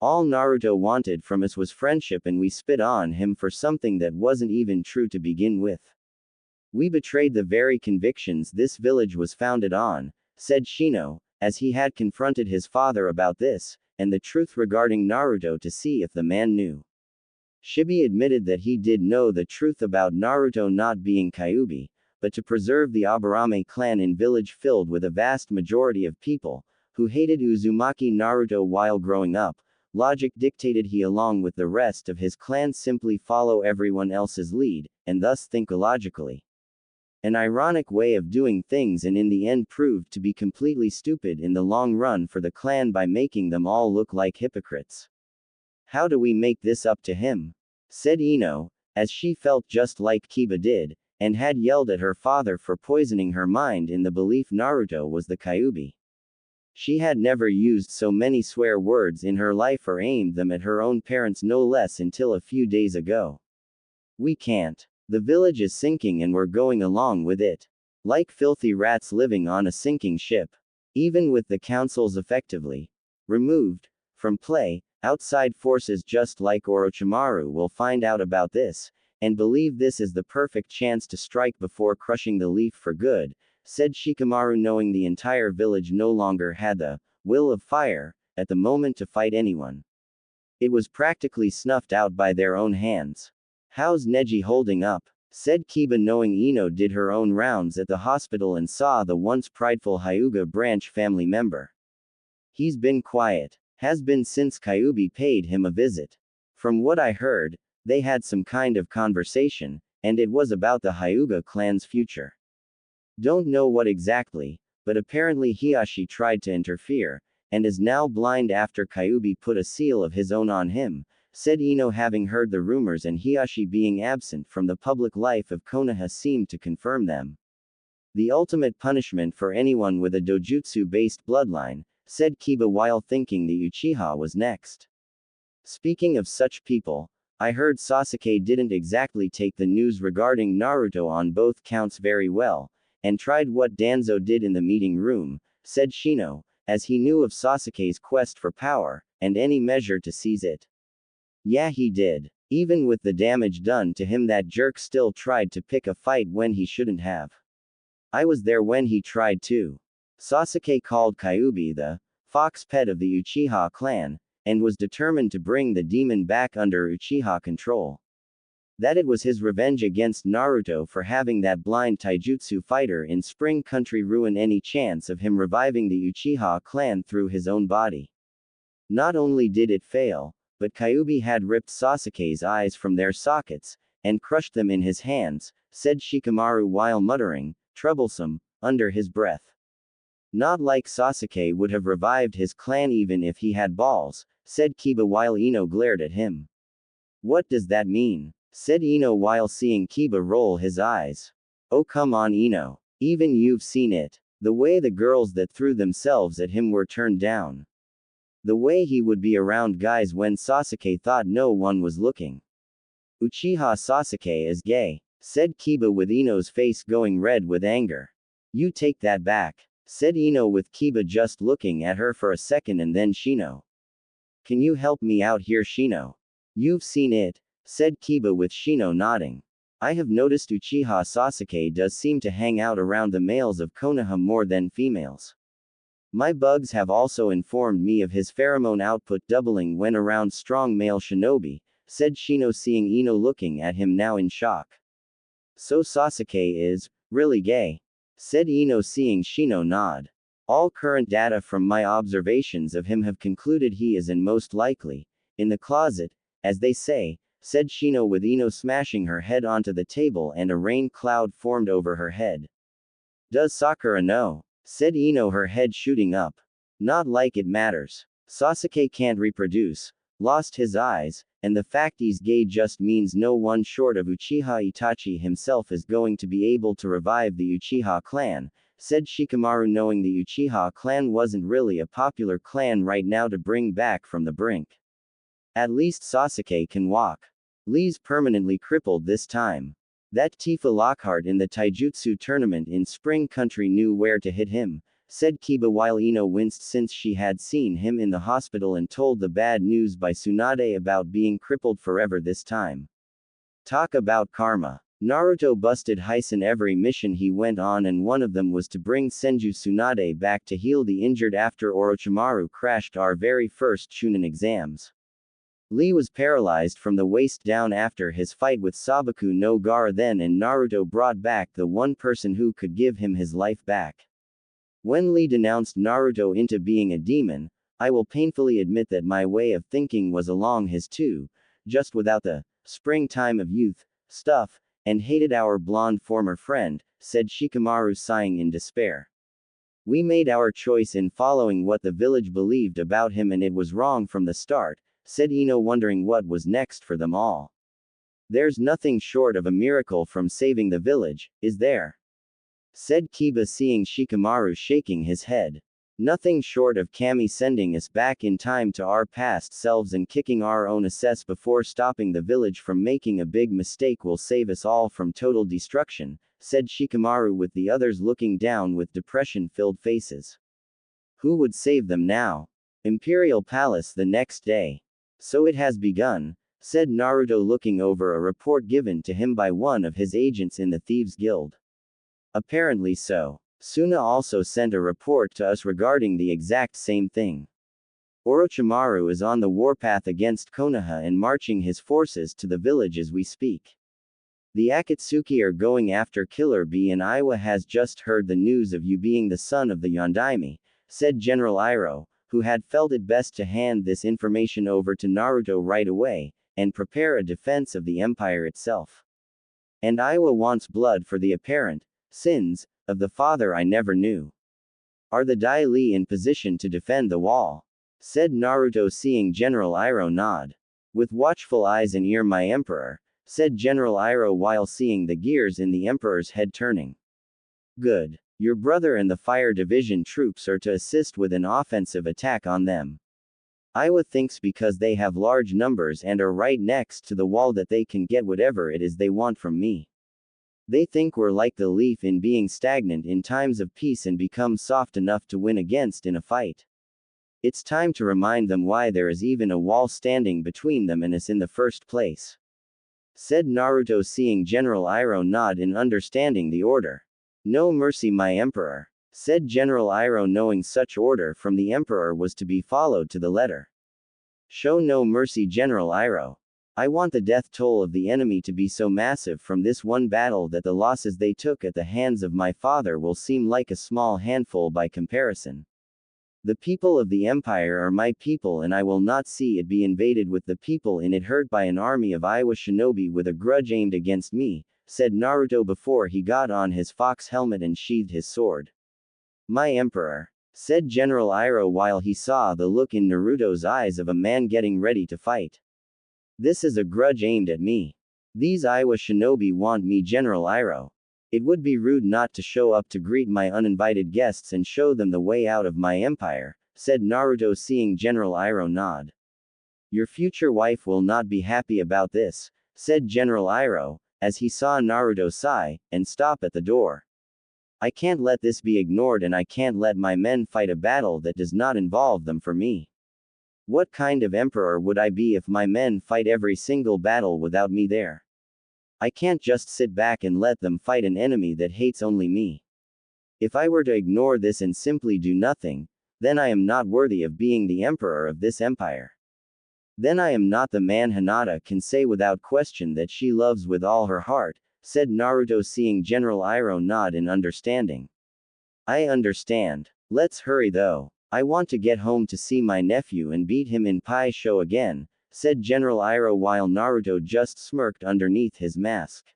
All Naruto wanted from us was friendship, and we spit on him for something that wasn't even true to begin with. We betrayed the very convictions this village was founded on, said Shino, as he had confronted his father about this, and the truth regarding Naruto to see if the man knew. Shibi admitted that he did know the truth about Naruto not being Kyuubi, but to preserve the Aburame clan in village filled with a vast majority of people, who hated Uzumaki Naruto while growing up, logic dictated he along with the rest of his clan simply follow everyone else's lead, and thus think illogically. An ironic way of doing things, and in the end proved to be completely stupid in the long run for the clan by making them all look like hypocrites. How do we make this up to him? Said Ino, as she felt just like Kiba did, and had yelled at her father for poisoning her mind in the belief Naruto was the Kyuubi. She had never used so many swear words in her life or aimed them at her own parents, no less, until a few days ago. We can't. The village is sinking and we're going along with it. Like filthy rats living on a sinking ship. Even with the councils effectively removed from play, outside forces just like Orochimaru will find out about this, and believe this is the perfect chance to strike before crushing the leaf for good, said Shikamaru, knowing the entire village no longer had the will of fire at the moment to fight anyone. It was practically snuffed out by their own hands. How's Neji holding up? Said Kiba, knowing Ino did her own rounds at the hospital and saw the once prideful Hyuga branch family member. He's been quiet. Has been since Kyuubi paid him a visit. From what I heard, they had some kind of conversation, and it was about the Hyuga clan's future. Don't know what exactly, but apparently Hiashi tried to interfere, and is now blind after Kyuubi put a seal of his own on him, said Ino, having heard the rumors, and Hiashi being absent from the public life of Konoha seemed to confirm them. The ultimate punishment for anyone with a dojutsu-based bloodline, said Kiba while thinking the Uchiha was next. Speaking of such people, I heard Sasuke didn't exactly take the news regarding Naruto on both counts very well, and tried what Danzo did in the meeting room, said Shino, as he knew of Sasuke's quest for power, and any measure to seize it. Yeah, he did. Even with the damage done to him, that jerk still tried to pick a fight when he shouldn't have. I was there when he tried to. Sasuke called Kyuubi the fox pet of the Uchiha clan, and was determined to bring the demon back under Uchiha control. That it was his revenge against Naruto for having that blind taijutsu fighter in Spring Country ruin any chance of him reviving the Uchiha clan through his own body. Not only did it fail, but Kyuubi had ripped Sasuke's eyes from their sockets, and crushed them in his hands, said Shikamaru while muttering, "Troublesome," under his breath. Not like Sasuke would have revived his clan even if he had balls, said Kiba while Ino glared at him. "What does that mean?" said Ino while seeing Kiba roll his eyes. "Oh come on Ino. Even you've seen it. The way the girls that threw themselves at him were turned down. The way he would be around guys when Sasuke thought no one was looking. Uchiha Sasuke is gay," said Kiba with Ino's face going red with anger. "You take that back," said Ino with Kiba just looking at her for a second and then Shino. "Can you help me out here Shino? You've seen it," said Kiba with Shino nodding. "I have noticed Uchiha Sasuke does seem to hang out around the males of Konoha more than females. My bugs have also informed me of his pheromone output doubling when around strong male shinobi," said Shino seeing Ino looking at him now in shock. "So Sasuke is really gay," said Ino seeing Shino nod. "All current data from my observations of him have concluded he is and most likely in the closet, as they say," said Shino with Ino smashing her head onto the table and a rain cloud formed over her head. "Does Sakura know?" said Ino, her head shooting up. "Not like it matters. Sasuke can't reproduce, lost his eyes, and the fact he's gay just means no one short of Uchiha Itachi himself is going to be able to revive the Uchiha clan," said Shikamaru, knowing the Uchiha clan wasn't really a popular clan right now to bring back from the brink. "At least Sasuke can walk. Lee's permanently crippled this time. That Tifa Lockhart in the Taijutsu tournament in Spring Country knew where to hit him," said Kiba while Ino winced since she had seen him in the hospital and told the bad news by Tsunade about being crippled forever this time. Talk about karma. Naruto busted Hyson every mission he went on, and one of them was to bring Senju Tsunade back to heal the injured after Orochimaru crashed our very first Chunin exams. Lee was paralyzed from the waist down after his fight with Sabaku no Gara then, and Naruto brought back the one person who could give him his life back. When Lee denounced Naruto into being a demon, I will painfully admit that my way of thinking was along his too, just without the springtime of youth stuff, and hated our blonde former friend, said Shikamaru sighing in despair. We made our choice in following what the village believed about him, and it was wrong from the start, said Ino, wondering what was next for them all. There's nothing short of a miracle from saving the village, is there? Said Kiba, seeing Shikamaru shaking his head. Nothing short of Kami sending us back in time to our past selves and kicking our own asses before stopping the village from making a big mistake will save us all from total destruction, said Shikamaru, with the others looking down with depression-filled faces. Who would save them now? Imperial Palace the next day. So it has begun, said Naruto, looking over a report given to him by one of his agents in the Thieves Guild. Apparently so. Suna also sent a report to us regarding the exact same thing. Orochimaru is on the warpath against Konoha and marching his forces to the village as we speak. The Akatsuki are going after Killer Bee, and Iwa has just heard the news of you being the son of the Yondaime, said General Iroh, who had felt it best to hand this information over to Naruto right away, and prepare a defense of the empire itself. And Iwa wants blood for the apparent sins of the father I never knew. Are the Dai Li in position to defend the wall? Said Naruto, seeing General Iroh nod. With watchful eyes and ear, my emperor, said General Iroh while seeing the gears in the emperor's head turning. Good. Your brother and the fire division troops are to assist with an offensive attack on them. Iwa thinks because they have large numbers and are right next to the wall that they can get whatever it is they want from me. They think we're like the leaf in being stagnant in times of peace and become soft enough to win against in a fight. It's time to remind them why there is even a wall standing between them and us in the first place. Said Naruto, seeing General Iroh nod in understanding the order. No mercy, my emperor, said General Iroh, knowing such order from the Emperor was to be followed to the letter. Show no mercy, General Iroh. I want the death toll of the enemy to be so massive from this one battle that the losses they took at the hands of my father will seem like a small handful by comparison. The people of the Empire are my people, and I will not see it be invaded with the people in it hurt by an army of Iowa shinobi with a grudge aimed against me, said Naruto before he got on his fox helmet and sheathed his sword. My Emperor, said General Iroh while he saw the look in Naruto's eyes of a man getting ready to fight. This is a grudge aimed at me. These Iowa shinobi want me, General Iroh. It would be rude not to show up to greet my uninvited guests and show them the way out of my empire, said Naruto, seeing General Iroh nod. Your future wife will not be happy about this, said General Iroh, as he saw Naruto sigh and stop at the door. I can't let this be ignored, and I can't let my men fight a battle that does not involve them for me. What kind of emperor would I be if my men fight every single battle without me there? I can't just sit back and let them fight an enemy that hates only me. If I were to ignore this and simply do nothing, then I am not worthy of being the emperor of this empire. Then I am not the man Hinata can say without question that she loves with all her heart, said Naruto, seeing General Iroh nod in understanding. I understand. Let's hurry though. I want to get home to see my nephew and beat him in Pai Sho again, said General Iroh while Naruto just smirked underneath his mask.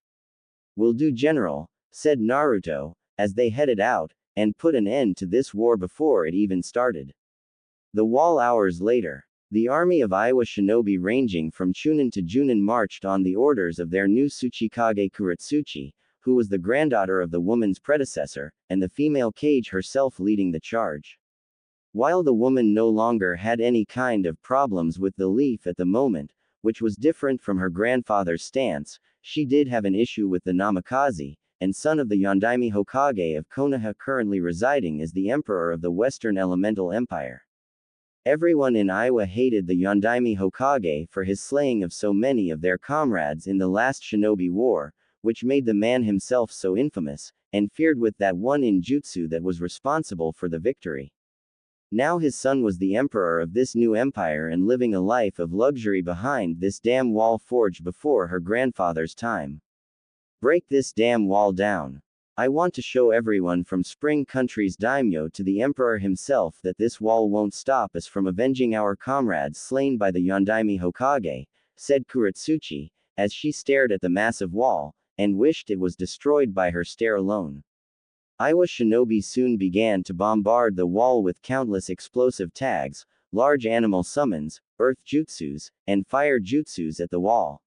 Will do, General, said Naruto, as they headed out, and put an end to this war before it even started. The wall. Hours later, the army of Iowa shinobi ranging from Chunin to Junin marched on the orders of their new Tsuchikage Kuretsuchi, who was the granddaughter of the woman's predecessor, and the female Kage herself leading the charge. While the woman no longer had any kind of problems with the leaf at the moment, which was different from her grandfather's stance, she did have an issue with the Namikaze, and son of the Yondaime Hokage of Konoha, currently residing as the emperor of the Western Elemental Empire. Everyone in Iowa hated the Yondaime Hokage for his slaying of so many of their comrades in the last shinobi war, which made the man himself so infamous, and feared with that one in jutsu that was responsible for the victory. Now his son was the emperor of this new empire and living a life of luxury behind this damn wall forged before her grandfather's time. Break this damn wall down. I want to show everyone from Spring Country's daimyo to the emperor himself that this wall won't stop us from avenging our comrades slain by the Yondaime Hokage, said Kuretsuchi, as she stared at the massive wall, and wished it was destroyed by her stare alone. Iowa shinobi soon began to bombard the wall with countless explosive tags, large animal summons, earth jutsus, and fire jutsus at the wall.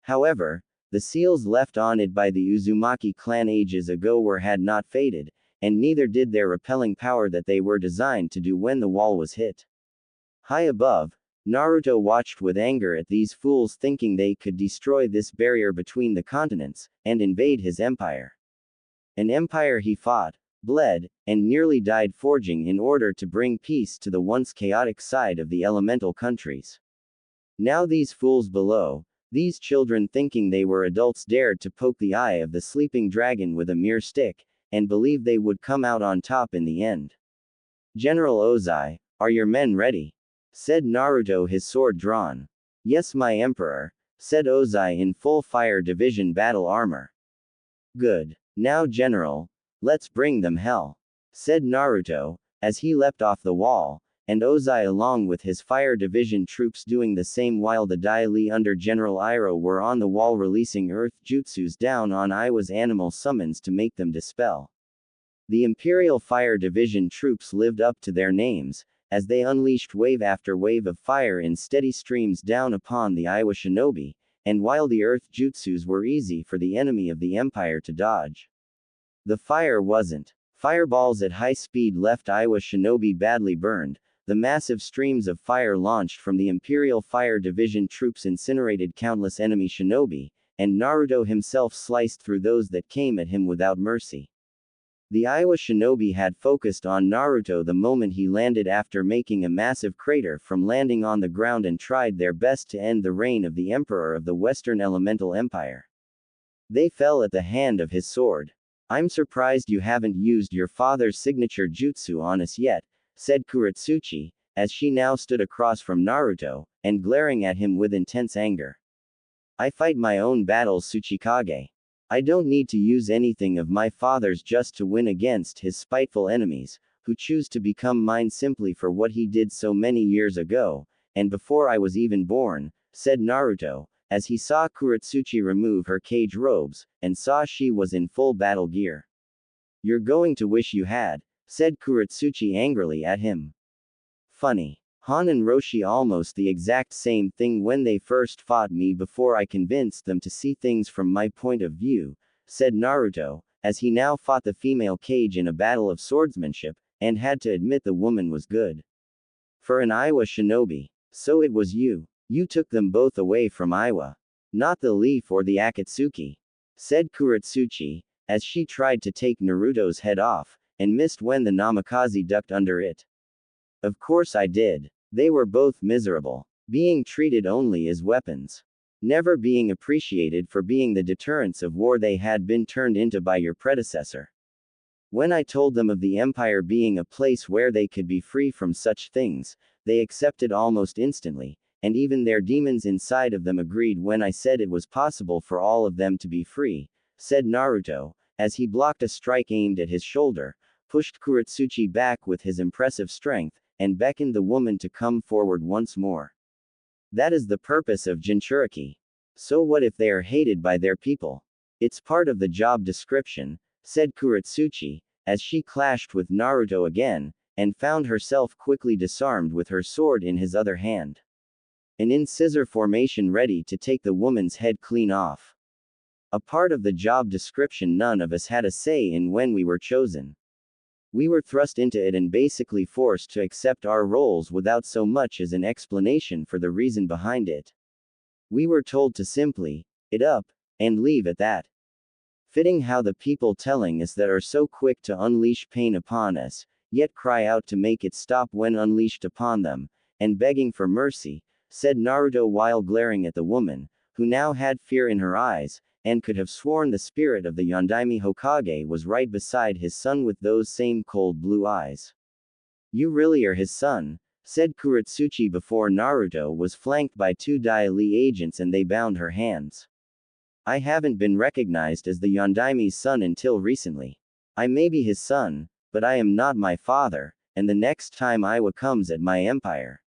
However, the seals left on it by the Uzumaki clan ages ago had not faded, and neither did their repelling power that they were designed to do when the wall was hit. High above, Naruto watched with anger at these fools, thinking they could destroy this barrier between the continents, and invade his empire. An empire he fought, bled, and nearly died forging in order to bring peace to the once chaotic side of the elemental countries. Now these fools below, these children thinking they were adults, dared to poke the eye of the sleeping dragon with a mere stick, and believed they would come out on top in the end. General Ozai, are your men ready? Said Naruto, his sword drawn. Yes, my emperor, said Ozai in full fire division battle armor. Good. Now, General, let's bring them hell, said Naruto, as he leapt off the wall, and Ozai along with his fire division troops doing the same while the Dai Li under General Iroh were on the wall releasing earth jutsus down on Iowa's animal summons to make them dispel. The Imperial Fire Division troops lived up to their names, as they unleashed wave after wave of fire in steady streams down upon the Iowa shinobi, and while the earth jutsus were easy for the enemy of the empire to dodge, the fire wasn't. Fireballs at high speed left Iowa shinobi badly burned. The massive streams of fire launched from the Imperial Fire Division troops incinerated countless enemy shinobi, and Naruto himself sliced through those that came at him without mercy. The Iowa shinobi had focused on Naruto the moment he landed after making a massive crater from landing on the ground and tried their best to end the reign of the Emperor of the Western Elemental Empire. They fell at the hand of his sword. I'm surprised you haven't used your father's signature jutsu on us yet, said Kuretsuchi, as she now stood across from Naruto, and glaring at him with intense anger. I fight my own battles, Tsuchikage. I don't need to use anything of my father's just to win against his spiteful enemies, who choose to become mine simply for what he did so many years ago, and before I was even born, said Naruto, as he saw Kuretsuchi remove her cage robes, and saw she was in full battle gear. You're going to wish you had, said Kuretsuchi angrily at him. Funny. Han and Roshi almost the exact same thing when they first fought me before I convinced them to see things from my point of view, said Naruto, as he now fought the female cage in a battle of swordsmanship, and had to admit the woman was good. For an Iowa shinobi. So it was you. You took them both away from Iowa. Not the leaf or the Akatsuki, said Kuretsuchi, as she tried to take Naruto's head off, and missed when the Namikaze ducked under it. Of course I did. They were both miserable. Being treated only as weapons. Never being appreciated for being the deterrents of war they had been turned into by your predecessor. When I told them of the Empire being a place where they could be free from such things, they accepted almost instantly, and even their demons inside of them agreed when I said it was possible for all of them to be free, said Naruto, as he blocked a strike aimed at his shoulder, pushed Kuretsuchi back with his impressive strength, and beckoned the woman to come forward once more. That is the purpose of Jinchuriki. So what if they are hated by their people? It's part of the job description, said Kuretsuchi, as she clashed with Naruto again, and found herself quickly disarmed with her sword in his other hand. And in scissor formation ready to take the woman's head clean off. A part of the job description none of us had a say in when we were chosen. We were thrust into it and basically forced to accept our roles without so much as an explanation for the reason behind it. We were told to simply, it up, and leave at that. Fitting how the people telling us that are so quick to unleash pain upon us, yet cry out to make it stop when unleashed upon them, and begging for mercy, said Naruto while glaring at the woman, who now had fear in her eyes, and could have sworn the spirit of the Yondaime Hokage was right beside his son with those same cold blue eyes. You really are his son, said Kuretsuchi before Naruto was flanked by two Dai Li agents and they bound her hands. I haven't been recognized as the Yondaime's son until recently. I may be his son, but I am not my father, and the next time Iwa comes at my empire,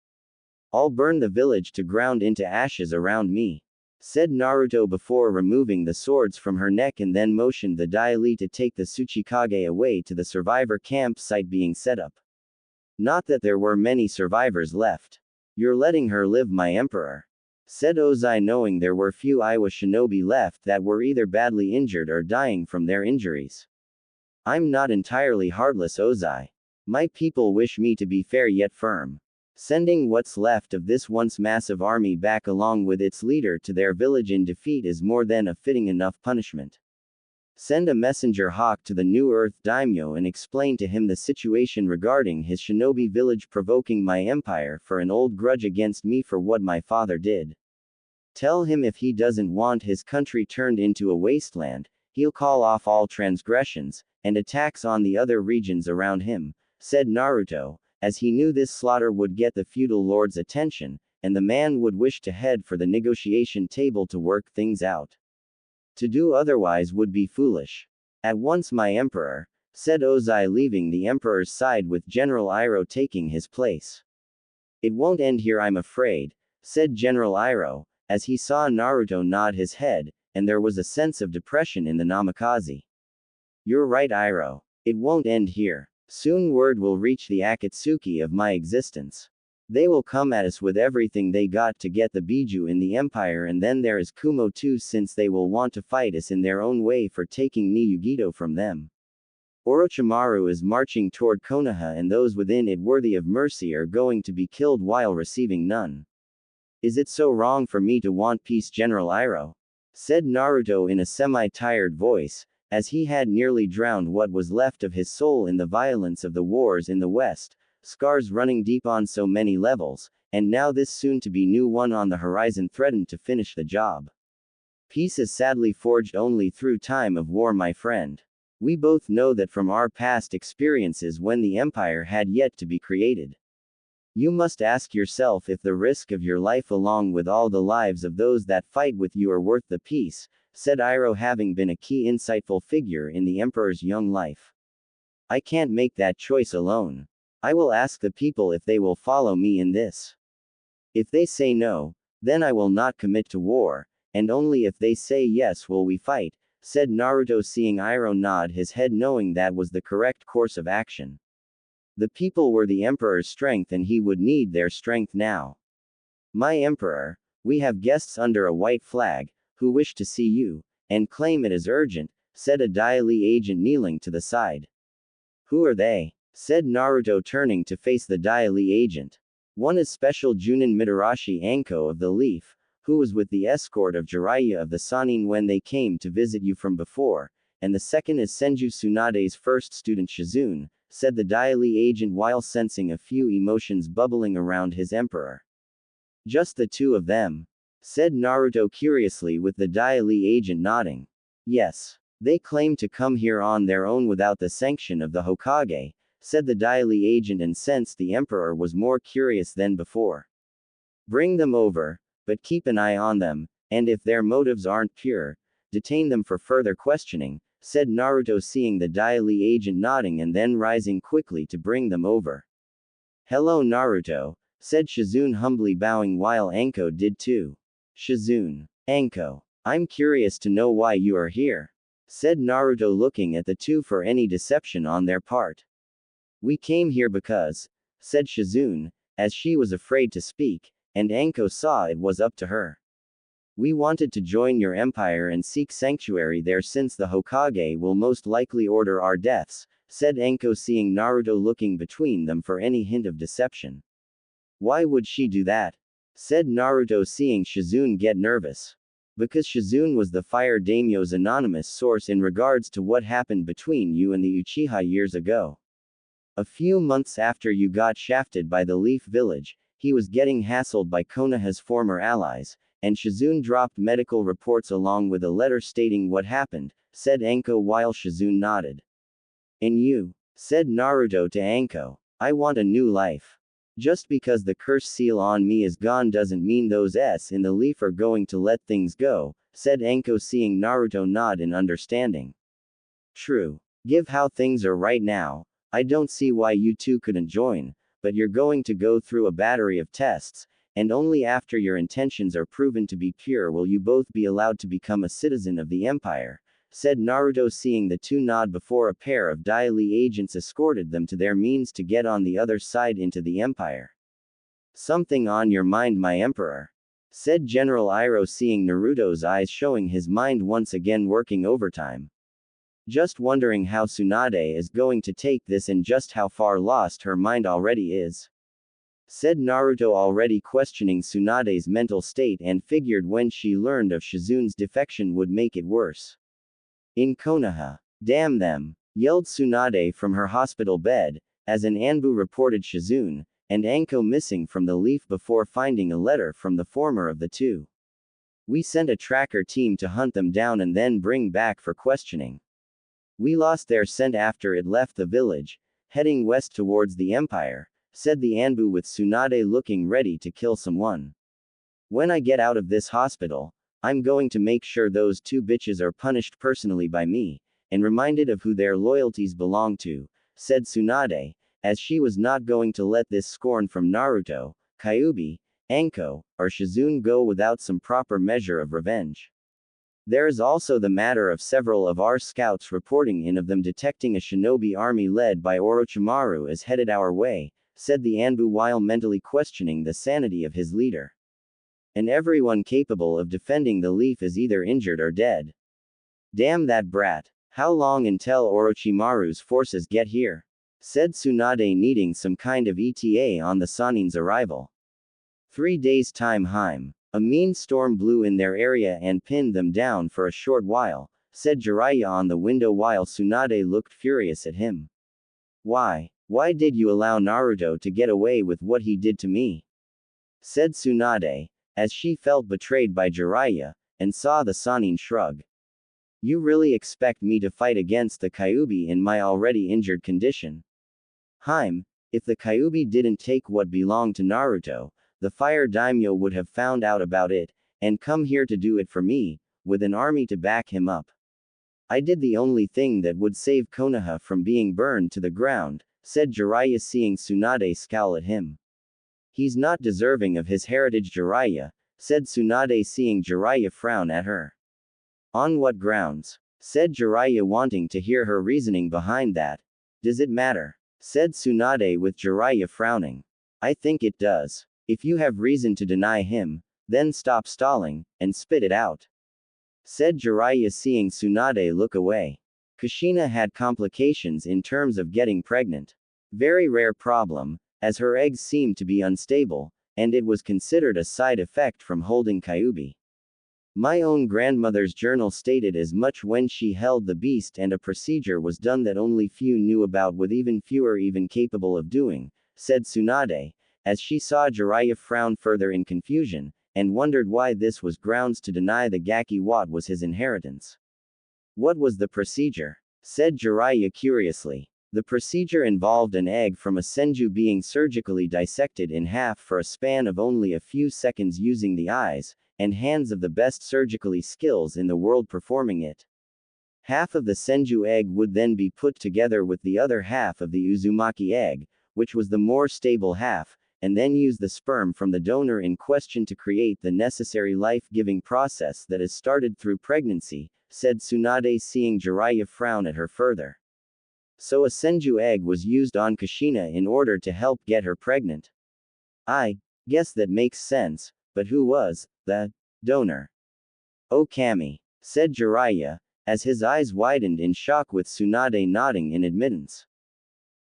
I'll burn the village to ground into ashes around me, said Naruto before removing the swords from her neck and then motioned the Dai Li to take the Tsuchikage away to the survivor campsite being set up. Not that there were many survivors left. You're letting her live, my emperor, said Ozai, knowing there were few Iowa shinobi left that were either badly injured or dying from their injuries. I'm not entirely heartless, Ozai. My people wish me to be fair yet firm. Sending what's left of this once massive army back along with its leader to their village in defeat is more than a fitting enough punishment. Send a messenger hawk to the New Earth daimyo and explain to him the situation regarding his shinobi village provoking my empire for an old grudge against me for what my father did. Tell him if he doesn't want his country turned into a wasteland, he'll call off all transgressions and attacks on the other regions around him, said Naruto, as he knew this slaughter would get the feudal lord's attention, and the man would wish to head for the negotiation table to work things out. To do otherwise would be foolish. At once, my emperor, said Ozai, leaving the emperor's side with General Iroh taking his place. It won't end here, I'm afraid, said General Iroh, as he saw Naruto nod his head, and there was a sense of depression in the Namikaze. You're right, Iroh. It won't end here. Soon word will reach the Akatsuki of my existence. They will come at us with everything they got to get the Biju in the empire, and then there is Kumo too, since they will want to fight us in their own way for taking Niyugito from them. Orochimaru is marching toward Konoha, and those within it worthy of mercy are going to be killed while receiving none. Is it so wrong for me to want peace, General Iroh? Said Naruto in a semi-tired voice, as he had nearly drowned what was left of his soul in the violence of the wars in the West, scars running deep on so many levels, and now this soon-to-be new one on the horizon threatened to finish the job. Peace is sadly forged only through time of war, my friend. We both know that from our past experiences when the Empire had yet to be created. You must ask yourself if the risk of your life along with all the lives of those that fight with you are worth the peace, said Iroh, having been a key insightful figure in the Emperor's young life. I can't make that choice alone. I will ask the people if they will follow me in this. If they say no, then I will not commit to war, and only if they say yes will we fight, said Naruto, seeing Iroh nod his head, knowing that was the correct course of action. The people were the Emperor's strength and he would need their strength now. My Emperor, we have guests under a white flag, who wish to see you, and claim it as urgent, said a Dai Li agent kneeling to the side. Who are they? Said Naruto, turning to face the Dai Li agent. One is Special Junin Mitarashi Anko of the Leaf, who was with the escort of Jiraiya of the Sannin when they came to visit you from before, and the second is Senju Tsunade's first student Shizune, said the Dai Li agent while sensing a few emotions bubbling around his emperor. Just the two of them? Said Naruto curiously, with the Dai Li agent nodding. Yes. They claim to come here on their own without the sanction of the Hokage, said the Dai Li agent, and sensed the emperor was more curious than before. Bring them over, but keep an eye on them, and if their motives aren't pure, detain them for further questioning, said Naruto, seeing the Dai Li agent nodding and then rising quickly to bring them over. Hello Naruto, said Shizune humbly, bowing while Anko did too. Shizune. Anko. I'm curious to know why you are here, said Naruto, looking at the two for any deception on their part. We came here because, said Shizune, as she was afraid to speak, and Anko saw it was up to her. We wanted to join your empire and seek sanctuary there since the Hokage will most likely order our deaths, said Anko, seeing Naruto looking between them for any hint of deception. Why would she do that? Said Naruto, seeing Shizune get nervous. Because Shizune was the Fire Daimyo's anonymous source in regards to what happened between you and the Uchiha years ago. A few months after you got shafted by the Leaf Village, he was getting hassled by Konoha's former allies, and Shizune dropped medical reports along with a letter stating what happened, said Anko while Shizune nodded. And you? Said Naruto to Anko. I want a new life. Just because the curse seal on me is gone doesn't mean those S in the leaf are going to let things go, said Anko, seeing Naruto nod in understanding. True. Given how things are right now, I don't see why you two couldn't join, but you're going to go through a battery of tests, and only after your intentions are proven to be pure will you both be allowed to become a citizen of the Empire, said Naruto, seeing the two nod before a pair of Dai Li agents escorted them to their means to get on the other side into the Empire. Something on your mind, my Emperor? Said General Iroh, seeing Naruto's eyes showing his mind once again working overtime. Just wondering how Tsunade is going to take this and just how far lost her mind already is. Said Naruto, already questioning Tsunade's mental state, and figured when she learned of Shizune's defection would make it worse. In Konoha. Damn them, yelled Tsunade from her hospital bed, as an Anbu reported Shizune and Anko missing from the leaf before finding a letter from the former of the two. We sent a tracker team to hunt them down and then bring back for questioning. We lost their scent after it left the village, heading west towards the Empire, said the Anbu, with Tsunade looking ready to kill someone. When I get out of this hospital, I'm going to make sure those two bitches are punished personally by me, and reminded of who their loyalties belong to, said Tsunade, as she was not going to let this scorn from Naruto, Kyuubi, Anko, or Shizune go without some proper measure of revenge. There is also the matter of several of our scouts reporting in of them detecting a shinobi army led by Orochimaru is headed our way, said the Anbu while mentally questioning the sanity of his leader. And everyone capable of defending the leaf is either injured or dead. Damn that brat. How long until Orochimaru's forces get here? Said Tsunade, needing some kind of ETA on the Sannin's arrival. 3 days time Heim. A mean storm blew in their area and pinned them down for a short while, said Jiraiya on the window while Tsunade looked furious at him. Why did you allow Naruto to get away with what he did to me? Said Tsunade, as she felt betrayed by Jiraiya, and saw the Sannin shrug. You really expect me to fight against the Kyuubi in my already injured condition? If the Kyuubi didn't take what belonged to Naruto, the Fire Daimyo would have found out about it, and come here to do it for me, with an army to back him up. I did the only thing that would save Konoha from being burned to the ground, said Jiraiya, seeing Tsunade scowl at him. He's not deserving of his heritage, Jiraiya, said Tsunade, seeing Jiraiya frown at her. On what grounds? Said Jiraiya, wanting to hear her reasoning behind that. Does it matter? Said Tsunade, with Jiraiya frowning. I think it does. If you have reason to deny him, then stop stalling, and spit it out. Said Jiraiya, seeing Tsunade look away. Kushina had complications in terms of getting pregnant. Very rare problem, as her eggs seemed to be unstable, and it was considered a side effect from holding Kyuubi. My own grandmother's journal stated as much when she held the beast, and a procedure was done that only few knew about, with even fewer even capable of doing, said Tsunade, as she saw Jiraiya frown further in confusion, and wondered why this was grounds to deny the Gaki Wat was his inheritance. What was the procedure? Said Jiraiya curiously. The procedure involved an egg from a senju being surgically dissected in half for a span of only a few seconds, using the eyes and hands of the best surgically skills in the world performing it. Half of the senju egg would then be put together with the other half of the Uzumaki egg, which was the more stable half, and then use the sperm from the donor in question to create the necessary life-giving process that is started through pregnancy, said Tsunade, seeing Jiraiya frown at her further. So a senju egg was used on Kushina in order to help get her pregnant. I guess that makes sense, but who was the donor? Oh, Kami, said Jiraiya, as his eyes widened in shock, with Tsunade nodding in admittance.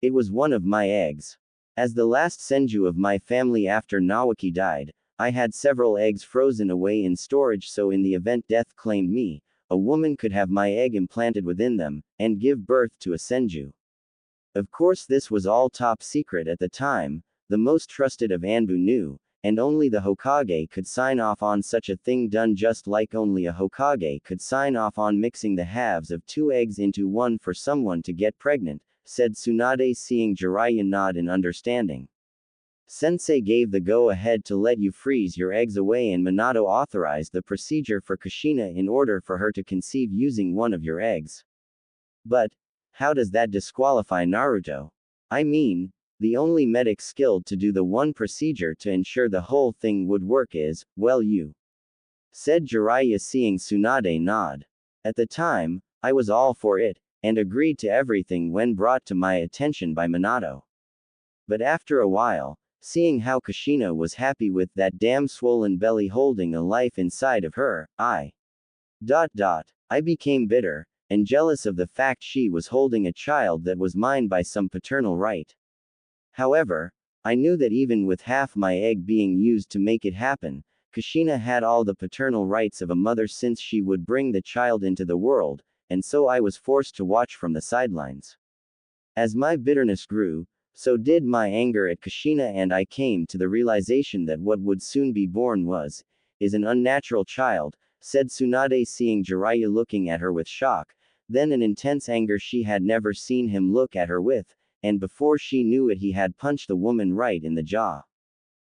It was one of my eggs. As the last senju of my family after Nawaki died, I had several eggs frozen away in storage, so in the event death claimed me, a woman could have my egg implanted within them, and give birth to a senju. Of course, this was all top secret at the time. The most trusted of Anbu knew, and only the Hokage could sign off on such a thing, done just like only a Hokage could sign off on mixing the halves of two eggs into one for someone to get pregnant, said Tsunade, seeing Jiraiya nod in understanding. Sensei gave the go-ahead to let you freeze your eggs away, and Minato authorized the procedure for Kushina in order for her to conceive using one of your eggs. But how does that disqualify Naruto? I mean, the only medic skilled to do the one procedure to ensure the whole thing would work is, well, you. Said Jiraiya, seeing Tsunade nod. At the time, I was all for it, and agreed to everything when brought to my attention by Minato. But after a while, seeing how Kushina was happy with that damn swollen belly holding a life inside of her, I became bitter, and jealous of the fact she was holding a child that was mine by some paternal right. However, I knew that even with half my egg being used to make it happen, Kushina had all the paternal rights of a mother, since she would bring the child into the world, and so I was forced to watch from the sidelines. As my bitterness grew, so did my anger at Kushina, and I came to the realization that what would soon be born is an unnatural child, said Tsunade, seeing Jiraiya looking at her with shock, then an intense anger she had never seen him look at her with, and before she knew it he had punched the woman right in the jaw.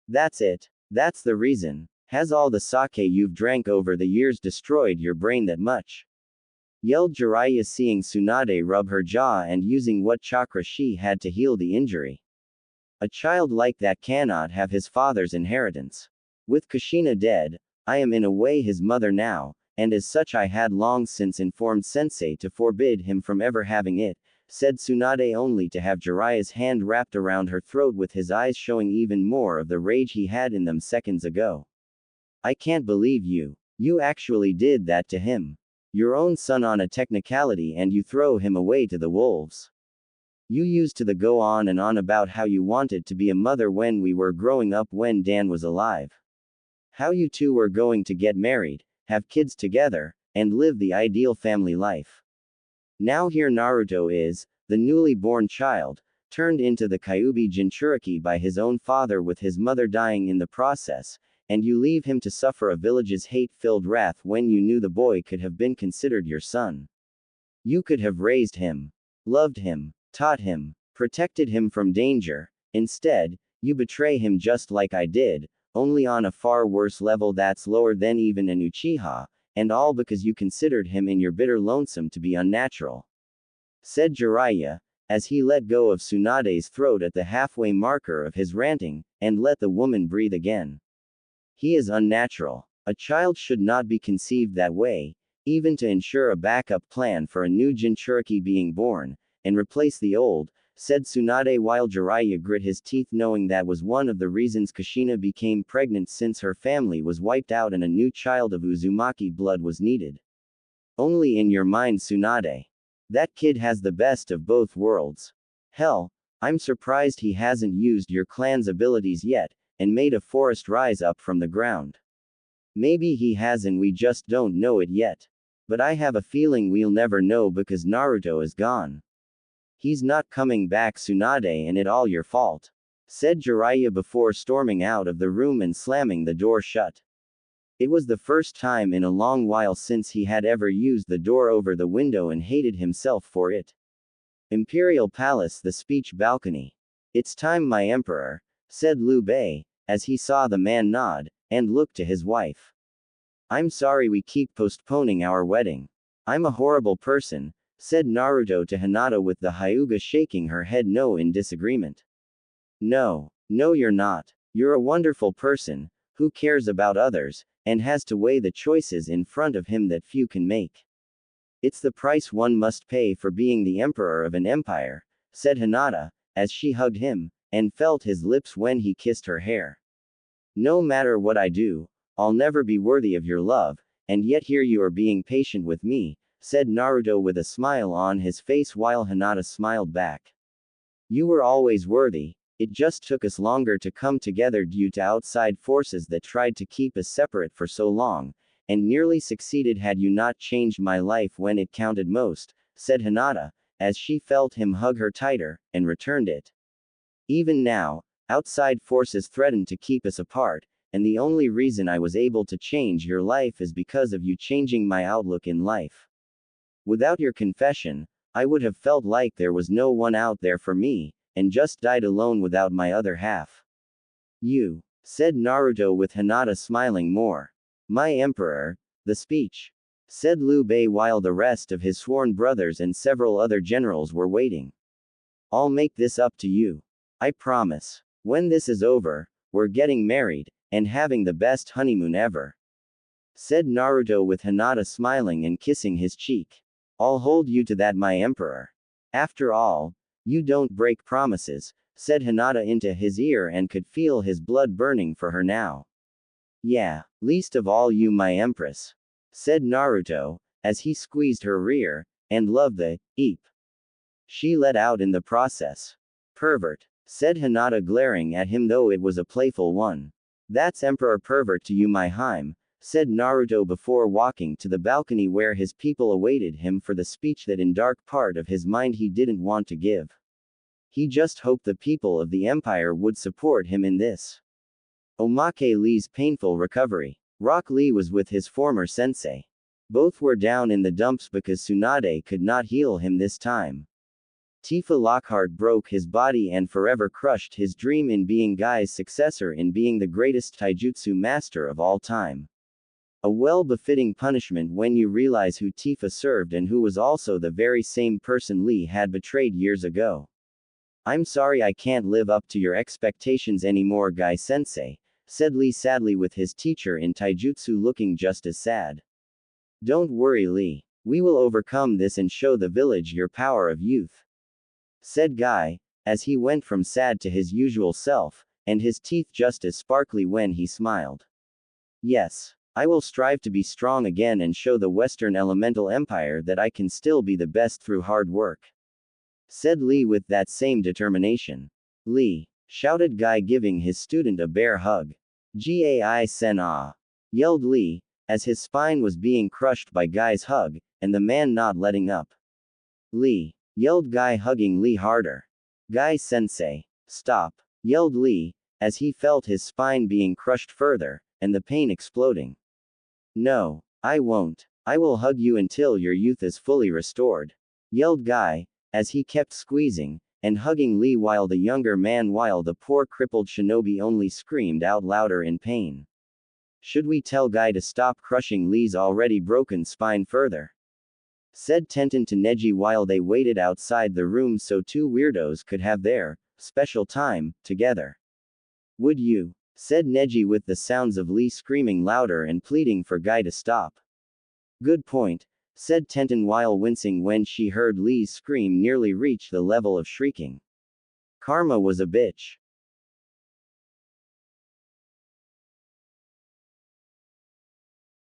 That's it. That's the reason. Has all the sake you've drank over the years destroyed your brain that much? Yelled Jiraiya, seeing Tsunade rub her jaw and using what chakra she had to heal the injury. A child like that cannot have his father's inheritance. With Kushina dead, I am in a way his mother now, and as such I had long since informed Sensei to forbid him from ever having it, said Tsunade, only to have Jiraiya's hand wrapped around her throat, with his eyes showing even more of the rage he had in them seconds ago. I can't believe you. You actually did that to him. Your own son on a technicality, and you throw him away to the wolves. You used to go on and on about how you wanted to be a mother when we were growing up, when Dan was alive. How you two were going to get married, have kids together, and live the ideal family life. Now here Naruto is, the newly born child, turned into the Kyuubi Jinchuriki by his own father, with his mother dying in the process, and you leave him to suffer a village's hate-filled wrath when you knew the boy could have been considered your son. You could have raised him, loved him, taught him, protected him from danger. Instead, you betray him just like I did, only on a far worse level that's lower than even an Uchiha, and all because you considered him in your bitter lonesome to be unnatural. Said Jiraiya, as he let go of Tsunade's throat at the halfway marker of his ranting, and let the woman breathe again. He is unnatural. A child should not be conceived that way, even to ensure a backup plan for a new Jinchuriki being born, and replace the old, said Tsunade while Jiraiya grit his teeth knowing that was one of the reasons Kushina became pregnant since her family was wiped out and a new child of Uzumaki blood was needed. Only in your mind Tsunade. That kid has the best of both worlds. Hell, I'm surprised he hasn't used your clan's abilities yet, and made a forest rise up from the ground. Maybe he has and we just don't know it yet. But I have a feeling we'll never know because Naruto is gone. He's not coming back Tsunade and it all your fault. Said Jiraiya before storming out of the room and slamming the door shut. It was the first time in a long while since he had ever used the door over the window and hated himself for it. Imperial Palace, the speech balcony. It's time, my emperor, said Liu Bei, as he saw the man nod, and looked to his wife. I'm sorry we keep postponing our wedding. I'm a horrible person, said Naruto to Hinata with the Hyuga shaking her head no in disagreement. No, you're not. You're a wonderful person, who cares about others, and has to weigh the choices in front of him that few can make. It's the price one must pay for being the emperor of an empire, said Hinata, as she hugged him, and felt his lips when he kissed her hair. No matter what I do, I'll never be worthy of your love, and yet here you are being patient with me, said Naruto with a smile on his face while Hinata smiled back. You were always worthy, it just took us longer to come together due to outside forces that tried to keep us separate for so long, and nearly succeeded had you not changed my life when it counted most, said Hinata, as she felt him hug her tighter, and returned it. Even now, outside forces threatened to keep us apart, and the only reason I was able to change your life is because of you changing my outlook in life. Without your confession, I would have felt like there was no one out there for me, and just died alone without my other half. You, said Naruto with Hinata smiling more. My emperor, the speech, said Liu Bei while the rest of his sworn brothers and several other generals were waiting. I'll make this up to you. I promise. When this is over, we're getting married, and having the best honeymoon ever. Said Naruto with Hinata smiling and kissing his cheek. I'll hold you to that, my emperor. After all, you don't break promises, said Hinata into his ear and could feel his blood burning for her now. Yeah, least of all you, my empress, said Naruto, as he squeezed her rear, and loved the eep she let out in the process. Pervert, said Hinata glaring at him though it was a playful one. That's Emperor Pervert to you, my Haim, said Naruto before walking to the balcony where his people awaited him for the speech that in dark part of his mind he didn't want to give. He just hoped the people of the empire would support him in this. Omake Lee's painful recovery. Rock Lee was with his former sensei. Both were down in the dumps because Tsunade could not heal him this time. Tifa Lockhart broke his body and forever crushed his dream in being Guy's successor in being the greatest taijutsu master of all time. A well-befitting punishment when you realize who Tifa served and who was also the very same person Lee had betrayed years ago. I'm sorry I can't live up to your expectations anymore, Guy-sensei, said Lee sadly with his teacher in taijutsu looking just as sad. Don't worry, Lee. We will overcome this and show the village your power of youth, said Guy, as he went from sad to his usual self, and his teeth just as sparkly when he smiled. Yes, I will strive to be strong again and show the Western Elemental Empire that I can still be the best through hard work, said Lee with that same determination. Lee, shouted Guy giving his student a bear hug. Gai-sen-ah, yelled Lee, as his spine was being crushed by Guy's hug, and the man not letting up. Lee, yelled Guy hugging Lee harder. Guy-sensei, stop, yelled Lee, as he felt his spine being crushed further, and the pain exploding. No, I won't. I will hug you until your youth is fully restored, yelled Guy, as he kept squeezing and hugging Lee while the poor crippled shinobi only screamed out louder in pain. Should we tell Guy to stop crushing Lee's already broken spine further? Said Tenten to Neji while they waited outside the room so two weirdos could have their special time together. Would you? Said Neji with the sounds of Lee screaming louder and pleading for Guy to stop. Good point, said Tenten while wincing when she heard Lee's scream nearly reach the level of shrieking. Karma was a bitch.